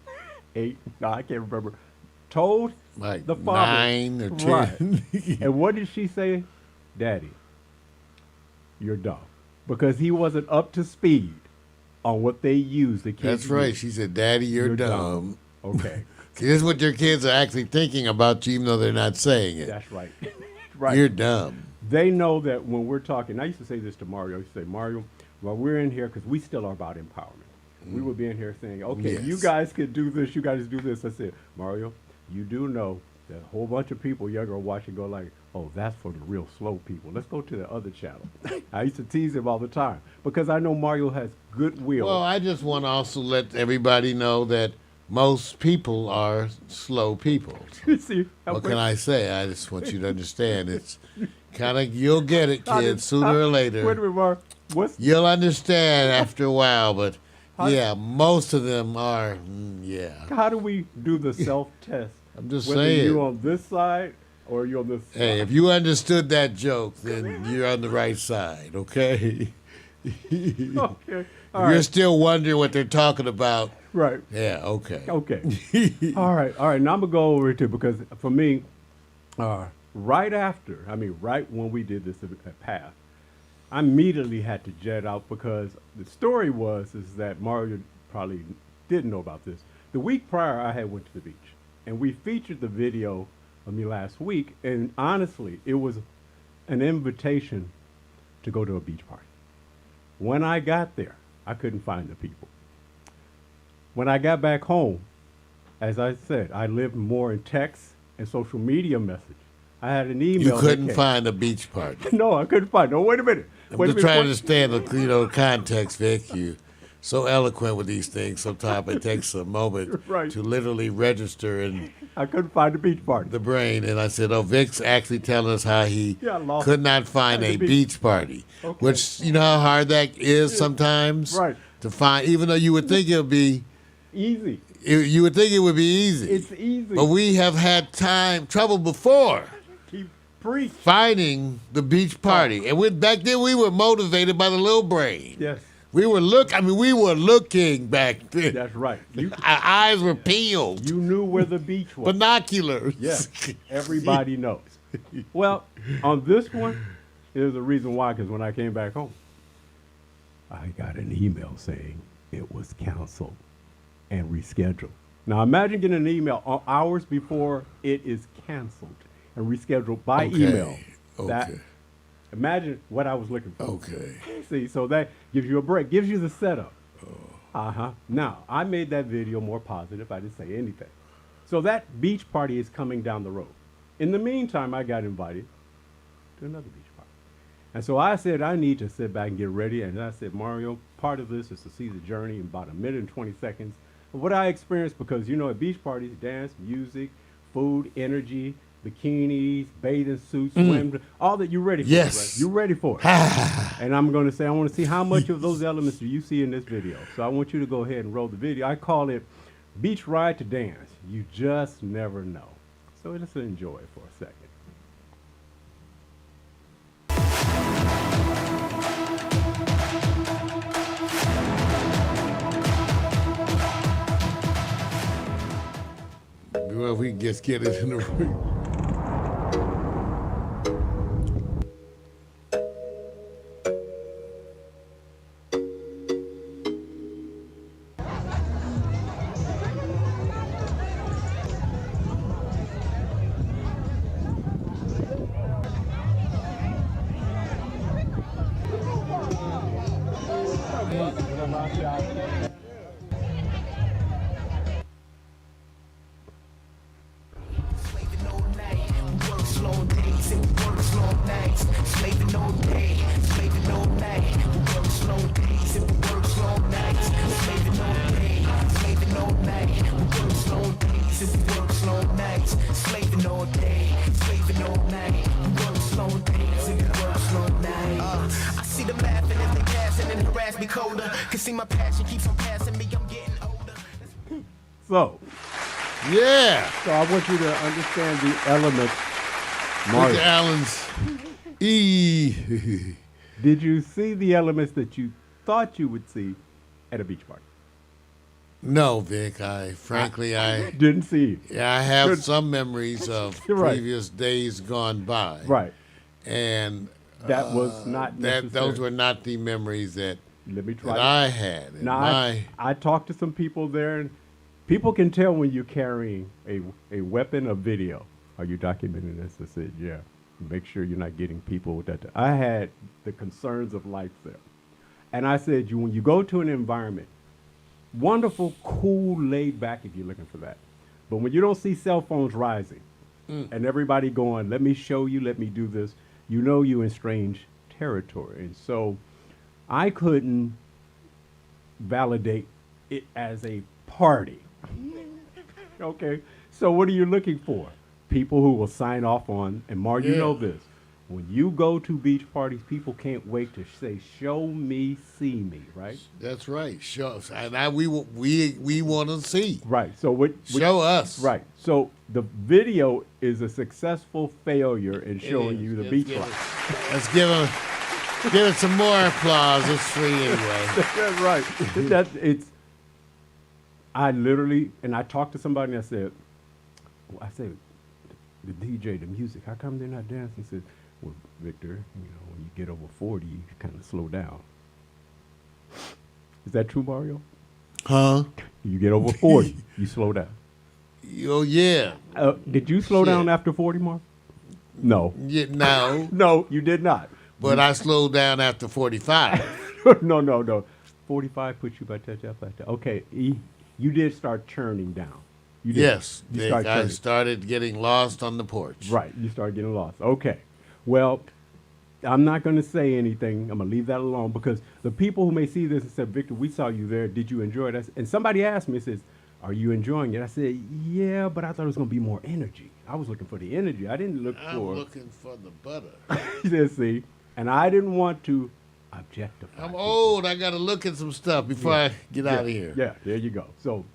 Speaker 3: 8, no, I can't remember, told
Speaker 1: Like
Speaker 3: the father.
Speaker 1: 9 or 10.
Speaker 3: Right. And what did she say? Daddy, you're dumb. Because he wasn't up to speed on what they use. The kids
Speaker 1: That's right.
Speaker 3: use.
Speaker 1: She said, Daddy, you're dumb.
Speaker 3: Okay.
Speaker 1: See, this is what your kids are actually thinking about you, even though they're not saying it.
Speaker 3: That's right. Right.
Speaker 1: You're dumb.
Speaker 3: They know that when we're talking, I used to say this to Mario. I used to say, Mario, well, we're in here because we still are about empowerment. We would be in here saying, okay,
Speaker 1: Yes.
Speaker 3: you guys could do this, you guys do this. I said, Mario, you do know that a whole bunch of people younger are watching go like, oh, that's for the real slow people. Let's go to the other channel. I used to tease him all the time because I know Mario has goodwill.
Speaker 1: Well, I just want to also let everybody know that most people are slow people.
Speaker 3: See,
Speaker 1: What can I say? I just want you to understand. It's kind of, you'll get it, kids, sooner or
Speaker 3: Wait a
Speaker 1: later.
Speaker 3: minute, Mark. What's
Speaker 1: You'll understand after a while, but
Speaker 3: How-
Speaker 1: yeah, most of them are, yeah.
Speaker 3: how do we do the self-test?
Speaker 1: I'm just
Speaker 3: Whether
Speaker 1: saying.
Speaker 3: you on this side or you on this side.
Speaker 1: Hey, if you understood that joke, then you're on the right side, okay?
Speaker 3: Okay. All
Speaker 1: If
Speaker 3: right.
Speaker 1: you're still wondering what they're talking about,
Speaker 3: Right.
Speaker 1: yeah, okay.
Speaker 3: Okay. All right. Now I'm going to go over to, because for me, right when we did this path, I immediately had to jet out, because the story is that Mario probably didn't know about this. The week prior, I had went to the beach, and we featured the video of me last week. And honestly, it was an invitation to go to a beach party. When I got there, I couldn't find the people. When I got back home, as I said, I lived more in text and social media message. I had an email.
Speaker 1: You
Speaker 3: that
Speaker 1: couldn't
Speaker 3: came.
Speaker 1: find a beach party.
Speaker 3: No, I couldn't find. No, wait a minute.
Speaker 1: I'm
Speaker 3: Wait a
Speaker 1: just
Speaker 3: minute.
Speaker 1: trying to understand the context, Vic. You so eloquent with these things. Sometimes it takes a moment
Speaker 3: Right.
Speaker 1: to literally register in
Speaker 3: I couldn't find the beach party.
Speaker 1: the brain. And I said, "Oh, Vic's actually telling us how he
Speaker 3: Yeah, I lost
Speaker 1: could not find
Speaker 3: at
Speaker 1: a
Speaker 3: the
Speaker 1: beach party."
Speaker 3: Okay.
Speaker 1: Which you know how hard that is sometimes,
Speaker 3: Right.
Speaker 1: to find. Even though you would think it would be,
Speaker 3: Easy.
Speaker 1: you would think it would be easy.
Speaker 3: It's easy.
Speaker 1: But we have had trouble before
Speaker 3: Keep preach.
Speaker 1: finding the beach party, and back then we were motivated by the little brain.
Speaker 3: Yes,
Speaker 1: We were we were looking back then.
Speaker 3: that's right. You
Speaker 1: Our eyes were peeled.
Speaker 3: you knew where the beach was.
Speaker 1: Binoculars.
Speaker 3: Yes, everybody knows. Well, on this one, there's a reason why. Because when I came back home, I got an email saying it was canceled and rescheduled. Now imagine getting an email hours before it is canceled and rescheduled by
Speaker 1: Okay,
Speaker 3: email.
Speaker 1: okay.
Speaker 3: Imagine what I was looking for.
Speaker 1: Okay.
Speaker 3: See, so that gives you a break, gives you the setup. Now, I made that video more positive. I didn't say anything. So that beach party is coming down the road. In the meantime, I got invited to another beach party. And so I said, I need to sit back and get ready. And I said, Mario, part of this is to see the journey in about 1:20 of what I experienced, because, you know, at beach parties, dance, music, food, energy, bikinis, bathing suits, swim, all that you're ready for.
Speaker 1: Yes.
Speaker 3: Right? You're ready for it. And I'm going to say, I want to see how much of those elements do you see in this video. So I want you to go ahead and roll the video. I call it Beach Ride to Dance. You just never know. So let's enjoy it for a second.
Speaker 1: Well, we can just get it in the room.
Speaker 7: I see them laughing as they passing and harass me colder. Can see my passion keeps on passing me. I'm getting older.
Speaker 3: So
Speaker 1: Yeah.
Speaker 3: I want you to understand the elements.
Speaker 1: Mr.
Speaker 3: Mario,
Speaker 1: Allen's E.
Speaker 3: did you see the elements that you thought you would see at a beach party?
Speaker 1: No, Vic. Frankly,
Speaker 3: Didn't see it.
Speaker 1: I have
Speaker 3: Good.
Speaker 1: some memories of
Speaker 3: Right.
Speaker 1: previous days gone by.
Speaker 3: Right.
Speaker 1: And
Speaker 3: That was not necessary.
Speaker 1: those were not the memories that
Speaker 3: Let me try
Speaker 1: that
Speaker 3: to-
Speaker 1: I had. in
Speaker 3: Now,
Speaker 1: my,
Speaker 3: I talked to some people there, and people can tell when you're carrying a weapon of video. Are you documenting this? I said, yeah. Make sure you're not getting people with that. I had the concerns of life there. And I said, when you go to an environment, wonderful, cool, laid back if you're looking for that. But when you don't see cell phones rising and everybody going, let me show you, let me do this, you know you're in strange territory. And so I couldn't validate it as a party. Okay, so what are you looking for? People who will sign off on, and Mar, you know this. When you go to beach parties, people can't wait to say, show me, see me, right?
Speaker 1: that's right. Show and we want to see.
Speaker 3: Right, so what
Speaker 1: Show us.
Speaker 3: right, so the video is a successful failure in showing you the beach life.
Speaker 1: Let's give it some more applause. It's free anyway.
Speaker 3: That's right. I literally, and I talked to somebody and I said, the DJ, the music, how come they're not dancing? He said, well, Victor, when you get over 40, you kind of slow down. Is that true, Mario?
Speaker 1: Huh?
Speaker 3: You get over 40, you slow down.
Speaker 1: Oh, yeah.
Speaker 3: Did you slow down
Speaker 1: Shit.
Speaker 3: after 40, Mark? No.
Speaker 1: Yeah, no.
Speaker 3: No, you did not.
Speaker 1: But I slowed down after 45.
Speaker 3: No. 45 puts you by touch up like that. Okay, you did start churning down. You did.
Speaker 1: Yes.
Speaker 3: You start
Speaker 1: I
Speaker 3: churning.
Speaker 1: started getting lost on the porch.
Speaker 3: Right, you start getting lost. Okay. Well, I'm not going to say anything. I'm going to leave that alone because the people who may see this and say, Victor, we saw you there. Did you enjoy it? And somebody asked me, says, are you enjoying it? I said, yeah, but I thought it was going to be more energy. I was looking for the energy. I didn't look
Speaker 1: I'm
Speaker 3: for...
Speaker 1: looking for the butter.
Speaker 3: You said, see? And I didn't want to objectify.
Speaker 1: I'm
Speaker 3: people.
Speaker 1: old. I got to look at some stuff before I get out of here.
Speaker 3: Yeah, there you go. So,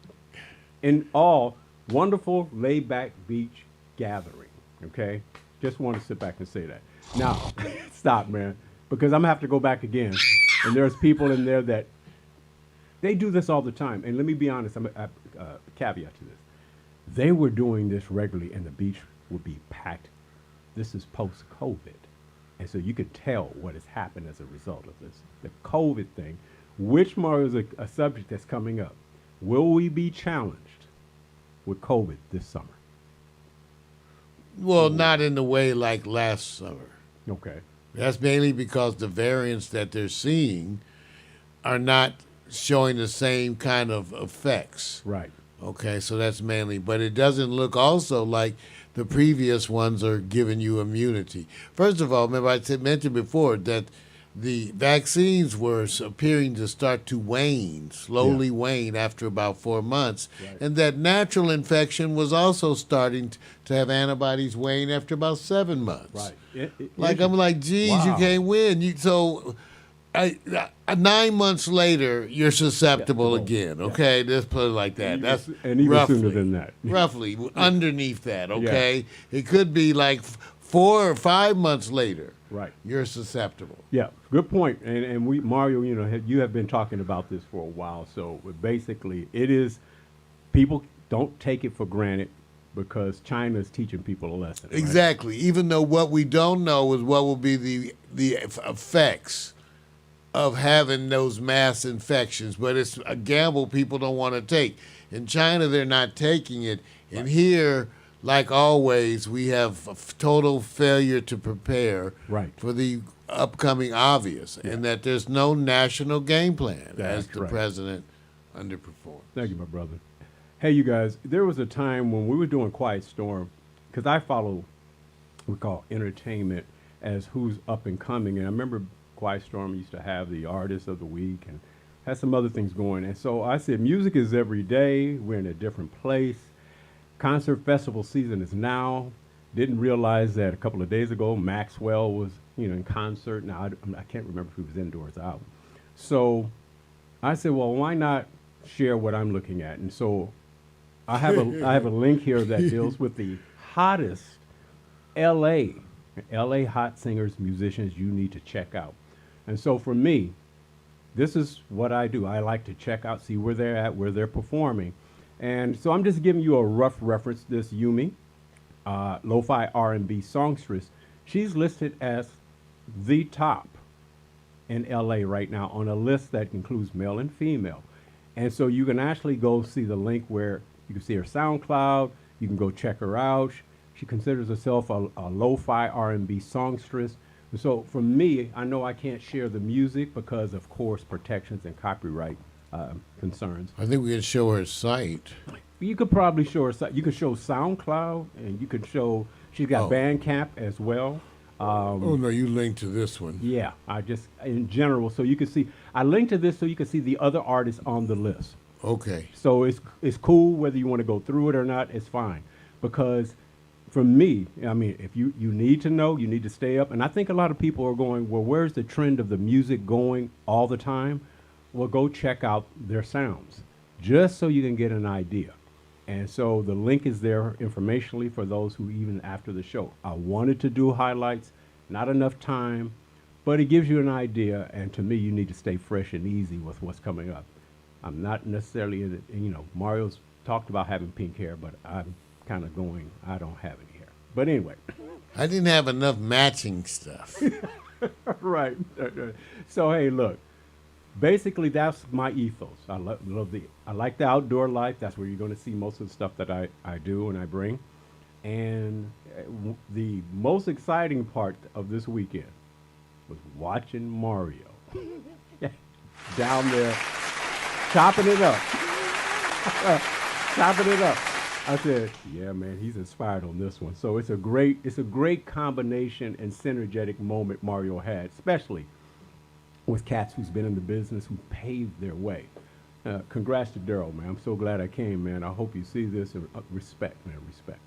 Speaker 3: in all, wonderful laid-back beach gathering, okay? Just want to sit back and say that. Now, stop, man, because I'm going to have to go back again. And there's people in there that, they do this all the time. And let me be honest, I'm a caveat to this. They were doing this regularly, and the beach would be packed. This is post-COVID. And so you could tell what has happened as a result of this. The COVID thing, which more is a subject that's coming up. Will we be challenged with COVID this summer?
Speaker 1: Well, not in the way like last summer.
Speaker 3: Okay.
Speaker 1: That's mainly because the variants that they're seeing are not showing the same kind of effects.
Speaker 3: Right.
Speaker 1: Okay, so that's mainly, but it doesn't look also like the previous ones are giving you immunity. First of all, remember I mentioned before that the vaccines were appearing to start to wane, slowly wane after about 4 months,
Speaker 3: Right.
Speaker 1: and that natural infection was also starting to have antibodies wane after about 7 months.
Speaker 3: Right.
Speaker 1: Like I'm like, geez, you
Speaker 3: Wow.
Speaker 1: can't win. So, 9 months later, you're susceptible
Speaker 3: Yeah.
Speaker 1: again.
Speaker 3: Yeah.
Speaker 1: Okay, let's put it like that. That's
Speaker 3: and even
Speaker 1: roughly,
Speaker 3: sooner than that.
Speaker 1: roughly underneath that. Okay, it could be like 4 or 5 months later.
Speaker 3: Right.
Speaker 1: You're susceptible.
Speaker 3: Yeah, good point. And we, Mario, you have been talking about this for a while. So basically, it is, people don't take it for granted because China is teaching people a lesson. Right?
Speaker 1: Exactly. Even though what we don't know is what will be the effects of having those mass infections, but it's a gamble people don't want to take. In China, they're not taking it. And here, like always, we have a total failure to prepare
Speaker 3: Right.
Speaker 1: for the upcoming obvious, and that there's no national game plan,
Speaker 3: That's
Speaker 1: as the
Speaker 3: right.
Speaker 1: president underperformed.
Speaker 3: Thank you, my brother. Hey, you guys, there was a time when we were doing Quiet Storm, because I follow what we call entertainment as who's up and coming. And I remember Quiet Storm used to have the artist of the week and had some other things going. And so I said, music is every day. We're in a different place. Concert festival season is now. Didn't realize that a couple of days ago, Maxwell was, in concert. Now, I can't remember if he was indoors or out. So I said, well, why not share what I'm looking at? And so I have a link here that deals with the hottest LA hot singers, musicians you need to check out. And so for me, this is what I do. I like to check out, see where they're at, where they're performing. And so I'm just giving you a rough reference. This Yumi, lo-fi R&B songstress, she's listed as the top in LA right now on a list that includes male and female. And so you can actually go see the link where you can see her SoundCloud. You can go check her out. She considers herself a lo-fi R&B songstress. And so for me, I know I can't share the music because, of course, protections and copyright concerns.
Speaker 1: I think we can show her site.
Speaker 3: You could probably show her. You could show SoundCloud, and you could show. She's got Bandcamp as well.
Speaker 1: Oh no, you linked to this one.
Speaker 3: Yeah, I just in general, so you can see. I linked to this so you can see the other artists on the list.
Speaker 1: Okay.
Speaker 3: So it's cool whether you want to go through it or not. It's fine, because for me, I mean, if you need to know, you need to stay up. And I think a lot of people are going, well, where's the trend of the music going all the time? Well, go check out their sounds, just so you can get an idea. And so the link is there informationally for those who even after the show. I wanted to do highlights, not enough time, but it gives you an idea. And to me, you need to stay fresh and easy with what's coming up. I'm not necessarily in it, Mario's talked about having pink hair, but I'm kind of going, I don't have any hair. But anyway.
Speaker 1: I didn't have enough matching stuff.
Speaker 3: Right. So, hey, look, basically that's my ethos. I like the outdoor life. That's where you're going to see most of the stuff that I do and I bring. And the most exciting part of this weekend was watching Mario down there chopping it up. Chopping it up. I said, yeah, man, he's inspired on this one. So it's a great combination and synergetic moment Mario had, especially with cats who's been in the business, who paved their way. Congrats to Daryl, man. I'm so glad I came, man. I hope you see this and respect, man, respect.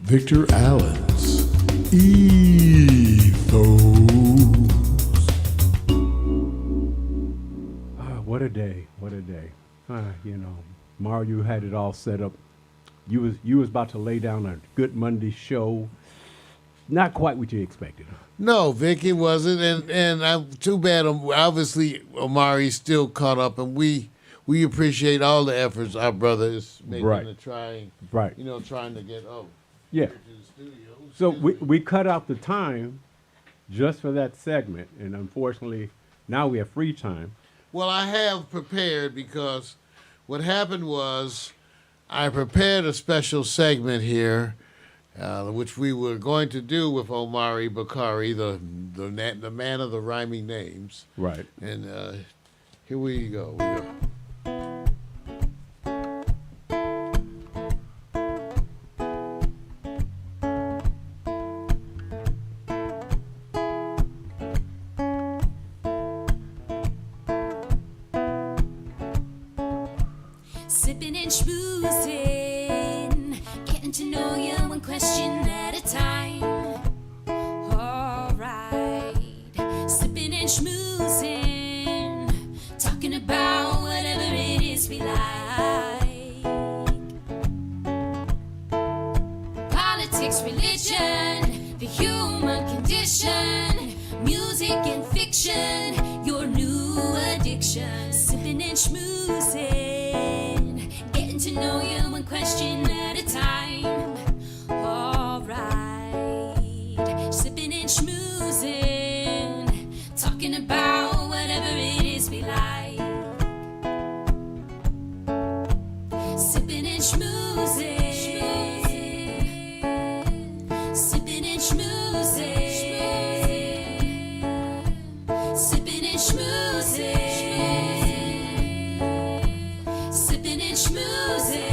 Speaker 8: Victor Allen's Ethos.
Speaker 3: What a day, what a day. Mario had it all set up. You was about to lay down a good Monday show. Not quite what you expected.
Speaker 1: No, Vic, it wasn't, and too bad. Obviously, Omari's still caught up, and we appreciate all the efforts our brother is making to trying to get
Speaker 3: Yeah.
Speaker 1: to the studio.
Speaker 3: So we cut out the time just for that segment, and unfortunately, now we have free time.
Speaker 1: Well, I have prepared because what happened was I prepared a special segment here, which we were going to do with Omari Bakari, the man of the rhyming names.
Speaker 3: Right.
Speaker 1: And here we go.
Speaker 2: Sipping and schmoozing, getting to know you one question at a time. Alright, sipping and schmoozing, talking about whatever it is we like. Politics, religion, the human condition, music and fiction, your new addiction. Sipping and schmoozing, getting to know you one question at a time. Alright, sipping and schmoozing, talking about whatever it is we like. Sipping and schmoozing, sipping and schmoozing, sipping and schmoozing. Sipping and schmoozing.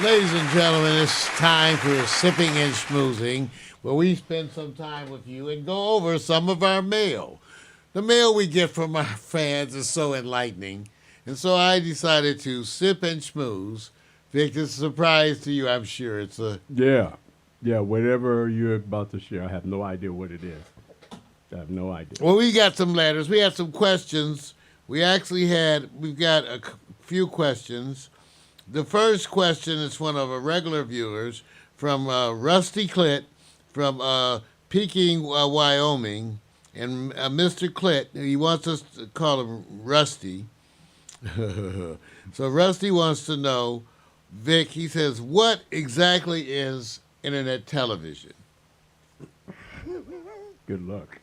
Speaker 1: Ladies and gentlemen, it's time for Sipping and Schmoozing, where we spend some time with you and go over some of our mail. The mail we get from our fans is so enlightening, and so I decided to sip and schmooze. Vic, it's a surprise to you, I'm sure. It's a
Speaker 3: Yeah, whatever you're about to share, I have no idea what it is. I have no idea.
Speaker 1: Well, we got some letters. We had some questions. We've got a few questions. The first question is one of our regular viewers from Rusty Clit from Peking, Wyoming. And Mr. Clit, he wants us to call him Rusty. So Rusty wants to know, Vic, he says, what exactly is internet television?
Speaker 3: Good luck.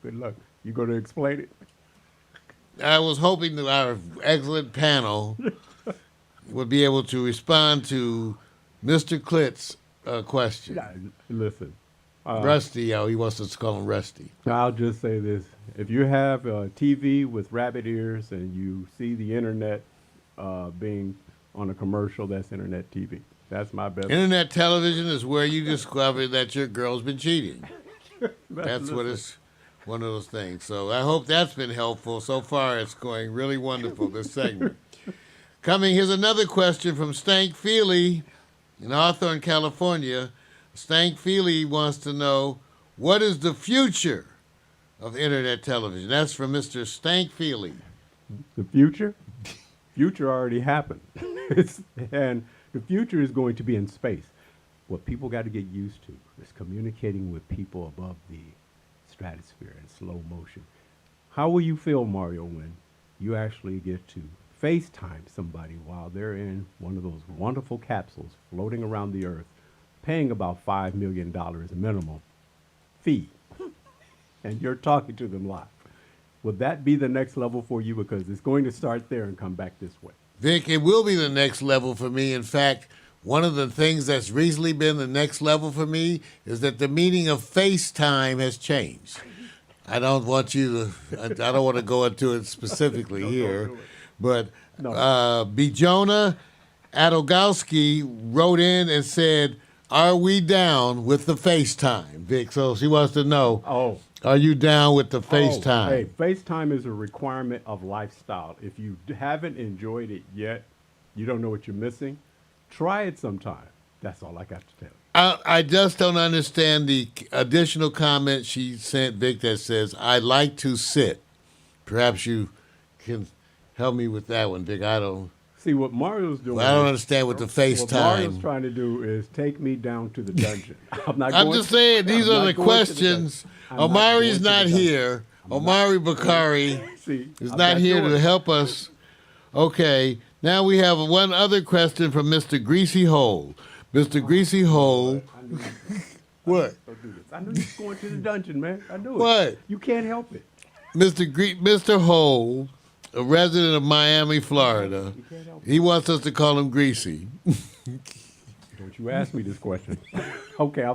Speaker 3: Good luck. You going to explain it?
Speaker 1: I was hoping that our excellent panel would be able to respond to Mr. Clit's question.
Speaker 3: Yeah, listen.
Speaker 1: Rusty, he wants us to call him Rusty.
Speaker 3: I'll just say this. If you have a TV with rabbit ears and you see the internet being on a commercial, that's internet TV. That's my best.
Speaker 1: Internet television is where you discover that your girl's been cheating. That's what it's one of those things. So I hope that's been helpful. So far, it's going really wonderful, this segment. Here's another question from Stank Feely in Hawthorne, California. Stank Feely wants to know, what is the future of internet television? That's from Mr. Stank Feely.
Speaker 3: The future? Future already happened. And the future is going to be in space. What people got to get used to is communicating with people above the stratosphere in slow motion. How will you feel, Mario, when you actually get to FaceTime somebody while they're in one of those wonderful capsules floating around the earth paying about $5 million minimum fee, and you're talking to them live. Would that be the next level for you? Because it's going to start there and come back this way.
Speaker 1: Vic, it will be the next level for me. In fact, one of the things that's recently been the next level for me is that the meaning of FaceTime has changed. I don't want you to, I don't want to go into it specifically here, but Bijona Adogowski wrote in and said, are we down with the FaceTime, Vic? So she wants to know, are you down with the FaceTime?
Speaker 3: Hey, FaceTime is a requirement of lifestyle. If you haven't enjoyed it yet, you don't know what you're missing, try it sometime. That's all I got to tell you.
Speaker 1: I just don't understand the additional comment she sent, Vic, that says, I like to sit. Perhaps you can help me with that one, Vic. I don't.
Speaker 3: See, what Mario's doing.
Speaker 1: I don't understand what the FaceTime.
Speaker 3: What Mario's trying to do is take me down to the dungeon.
Speaker 1: I'm just saying, these are the questions. Omari's not here. Omari Bakari is not here to help us. Okay, now we have one other question from Mr. Greasy Hole. Mr. Greasy Hole. What?
Speaker 3: Don't do this. I knew you was going to the dungeon, man. I knew it.
Speaker 1: What?
Speaker 3: You can't help it.
Speaker 1: Mr. Hole, a resident of Miami, Florida, he wants us to call him Greasy.
Speaker 3: Don't you ask me this question. Okay,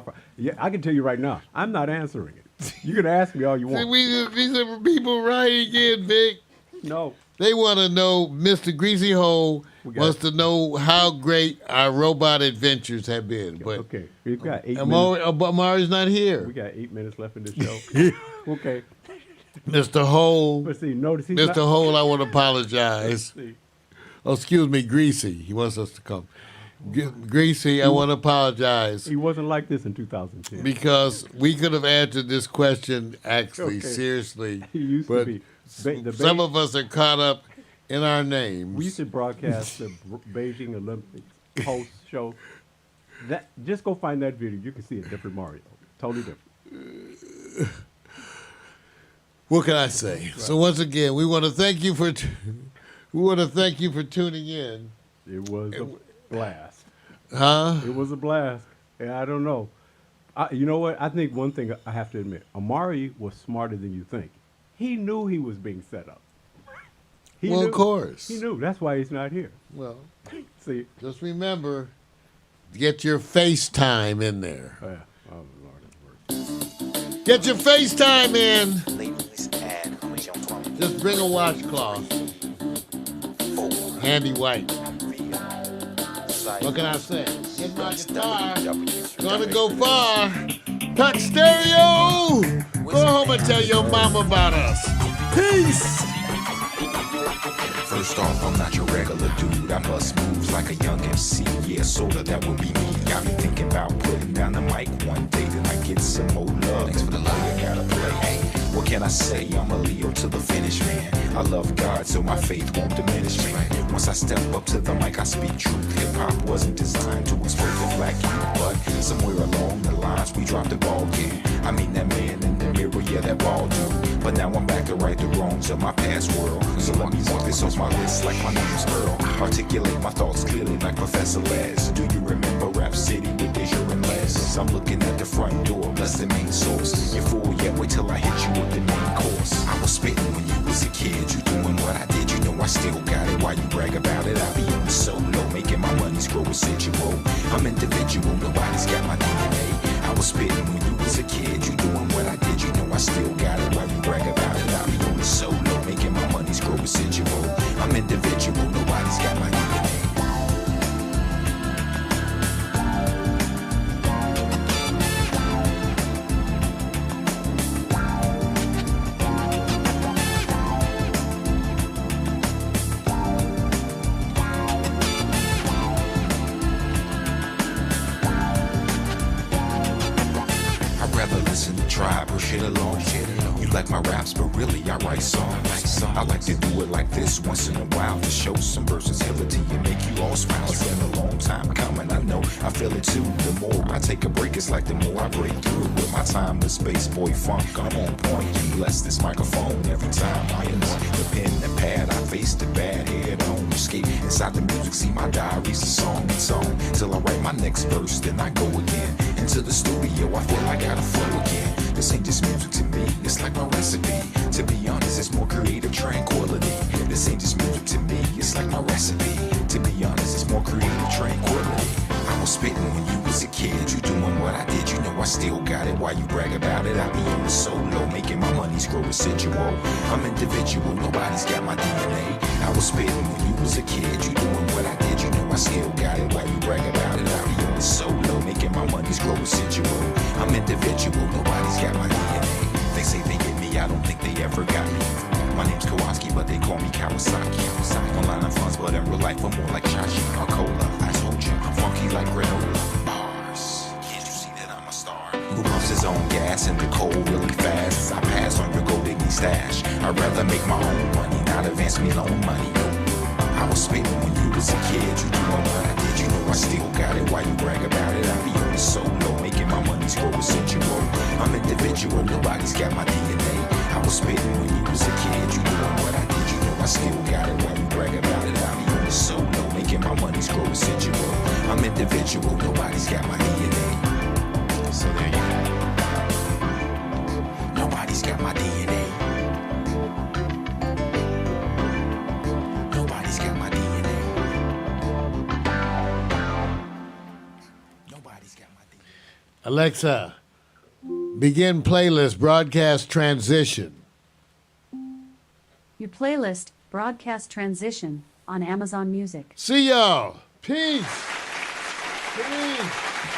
Speaker 3: I can tell you right now, I'm not answering it. You can ask me all you want.
Speaker 1: These are people writing in, Vic.
Speaker 3: No.
Speaker 1: They want to know, Mr. Greasy Hole wants to know how great our robot adventures have been. But
Speaker 3: okay, we've got 8 minutes.
Speaker 1: Amari's not here.
Speaker 3: We got 8 minutes left in the show. Okay.
Speaker 1: Mr. Hole.
Speaker 3: But see, notice he's
Speaker 1: Mr. Hole, I want to apologize. Oh, excuse me, Greasy. He wants us to come. Greasy, I want to apologize.
Speaker 3: He wasn't like this in 2010.
Speaker 1: Because we could have answered this question actually seriously.
Speaker 3: He used
Speaker 1: but
Speaker 3: to be.
Speaker 1: Some of us are caught up in our names.
Speaker 3: We used to broadcast the Beijing Olympics post-show. Just go find that video. You can see a different Mario. Totally different.
Speaker 1: What can I say? Right. So once again, we want to thank you for tuning in.
Speaker 3: It was a blast.
Speaker 1: Huh?
Speaker 3: It was a blast. And I don't know. You know what? I think one thing I have to admit, Amari was smarter than you think. He knew he was being set up. He knew.
Speaker 1: Of course.
Speaker 3: He knew. That's why he's not here.
Speaker 1: Well,
Speaker 3: see,
Speaker 1: just remember, get your FaceTime in there.
Speaker 3: Yeah. Oh, Lord,
Speaker 1: get your FaceTime in. Just bring a washcloth. Handy white. What can I say? Get my guitar. Gonna go far. Touch stereo. Go home and tell your mama about us. Peace.
Speaker 9: First off, I'm not your regular dude. I bust moves like a young MC. Yeah, sorta, that would be me. Got me thinking about putting down the mic one day. Then I get some more love. Thanks for the love. I gotta play. Hey, what can I say? I'm a Leo to the finish, man. I love God, so my faith won't diminish, man. Once I step up to the mic, I speak truth. Hip-hop wasn't designed to expose the black youth, but somewhere along the lines, we dropped the ball, yeah. I mean, that man in the mirror, yeah, that ball dude. But now I'm back to right the wrongs of my past world. So let me walk this off my list like my name's Earl. Articulate my thoughts clearly like Professor Les. Do you remember Rap City with Deja and Les? I'm looking at the front door, bless the main source. You're full yet, wait till I hit you with the main course. I was spitting when you was a kid, you doing what I did, you know I still got it. Why you brag about it? I be on the solo, making my money's grow residual. I'm individual, nobody's got my DNA. I was spitting when you was a kid, you doing what I did, you know I still got it. Why you brag about it? I be on the solo, making my money's grow residual. I'm individual, nobody's got my DNA. rather listen to Tribe or shit alone. You like my raps, but really I write songs. I like to do it like this once in a while to show some versatility and make you all smile. It's been a long time coming, I know, I feel it too. The more I take a break, it's like the more I break through. With my time with Space Boy Funk, I'm on point. You bless this microphone every time I anoint the pen and pad. I face the bad head on. Escape inside the music, see my diary's a song and song. Till I write my next verse, then I go again. Into the studio, I feel I gotta flow again. This ain't just music to me, it's like my recipe. To be honest, it's more creative tranquility. This ain't just music to me, it's like my recipe. To be honest, it's more creative tranquility. I was spitting when you was a kid, you doing what I did, you know I still got it. Why you brag about it? I be on the solo, making my money's grow residual. I'm individual, nobody's got my DNA. I was spitting when you was a kid, you doing what I did, you know I still got it. Why you brag about it? I be on the solo, making my money's grow residual. I'm individual, nobody's got my DNA. They say they get me, I don't think they ever got me. My name's Kowalski, but they call me Kawasaki. Online I'm funds, but in real life I'm more like Chachi or Cola. I told you, I'm funky like granola. Bars, can't you see that I'm a star? Who pumps his own gas in the cold really fast? I pass on your gold digging stash. I'd rather make my own money, not advance me loan money. No. I was spitting when you was a kid, you doing what I did, you know I still got it. Why you brag about it? I be on the solo, making my money's grow residual. I'm individual, nobody's got my DNA. I was spitting when you was a kid, you doing what I did, you know I still got it. Why you brag about it? I be on the solo, making my money's grow residual. I'm individual, nobody's got my DNA. So there you go. Nobody's got my DNA. Nobody's got my DNA. Nobody's got my DNA.
Speaker 1: Alexa, begin playlist broadcast transition.
Speaker 5: Your playlist, Broadcast Transition, on Amazon Music.
Speaker 1: See y'all. Peace. Peace.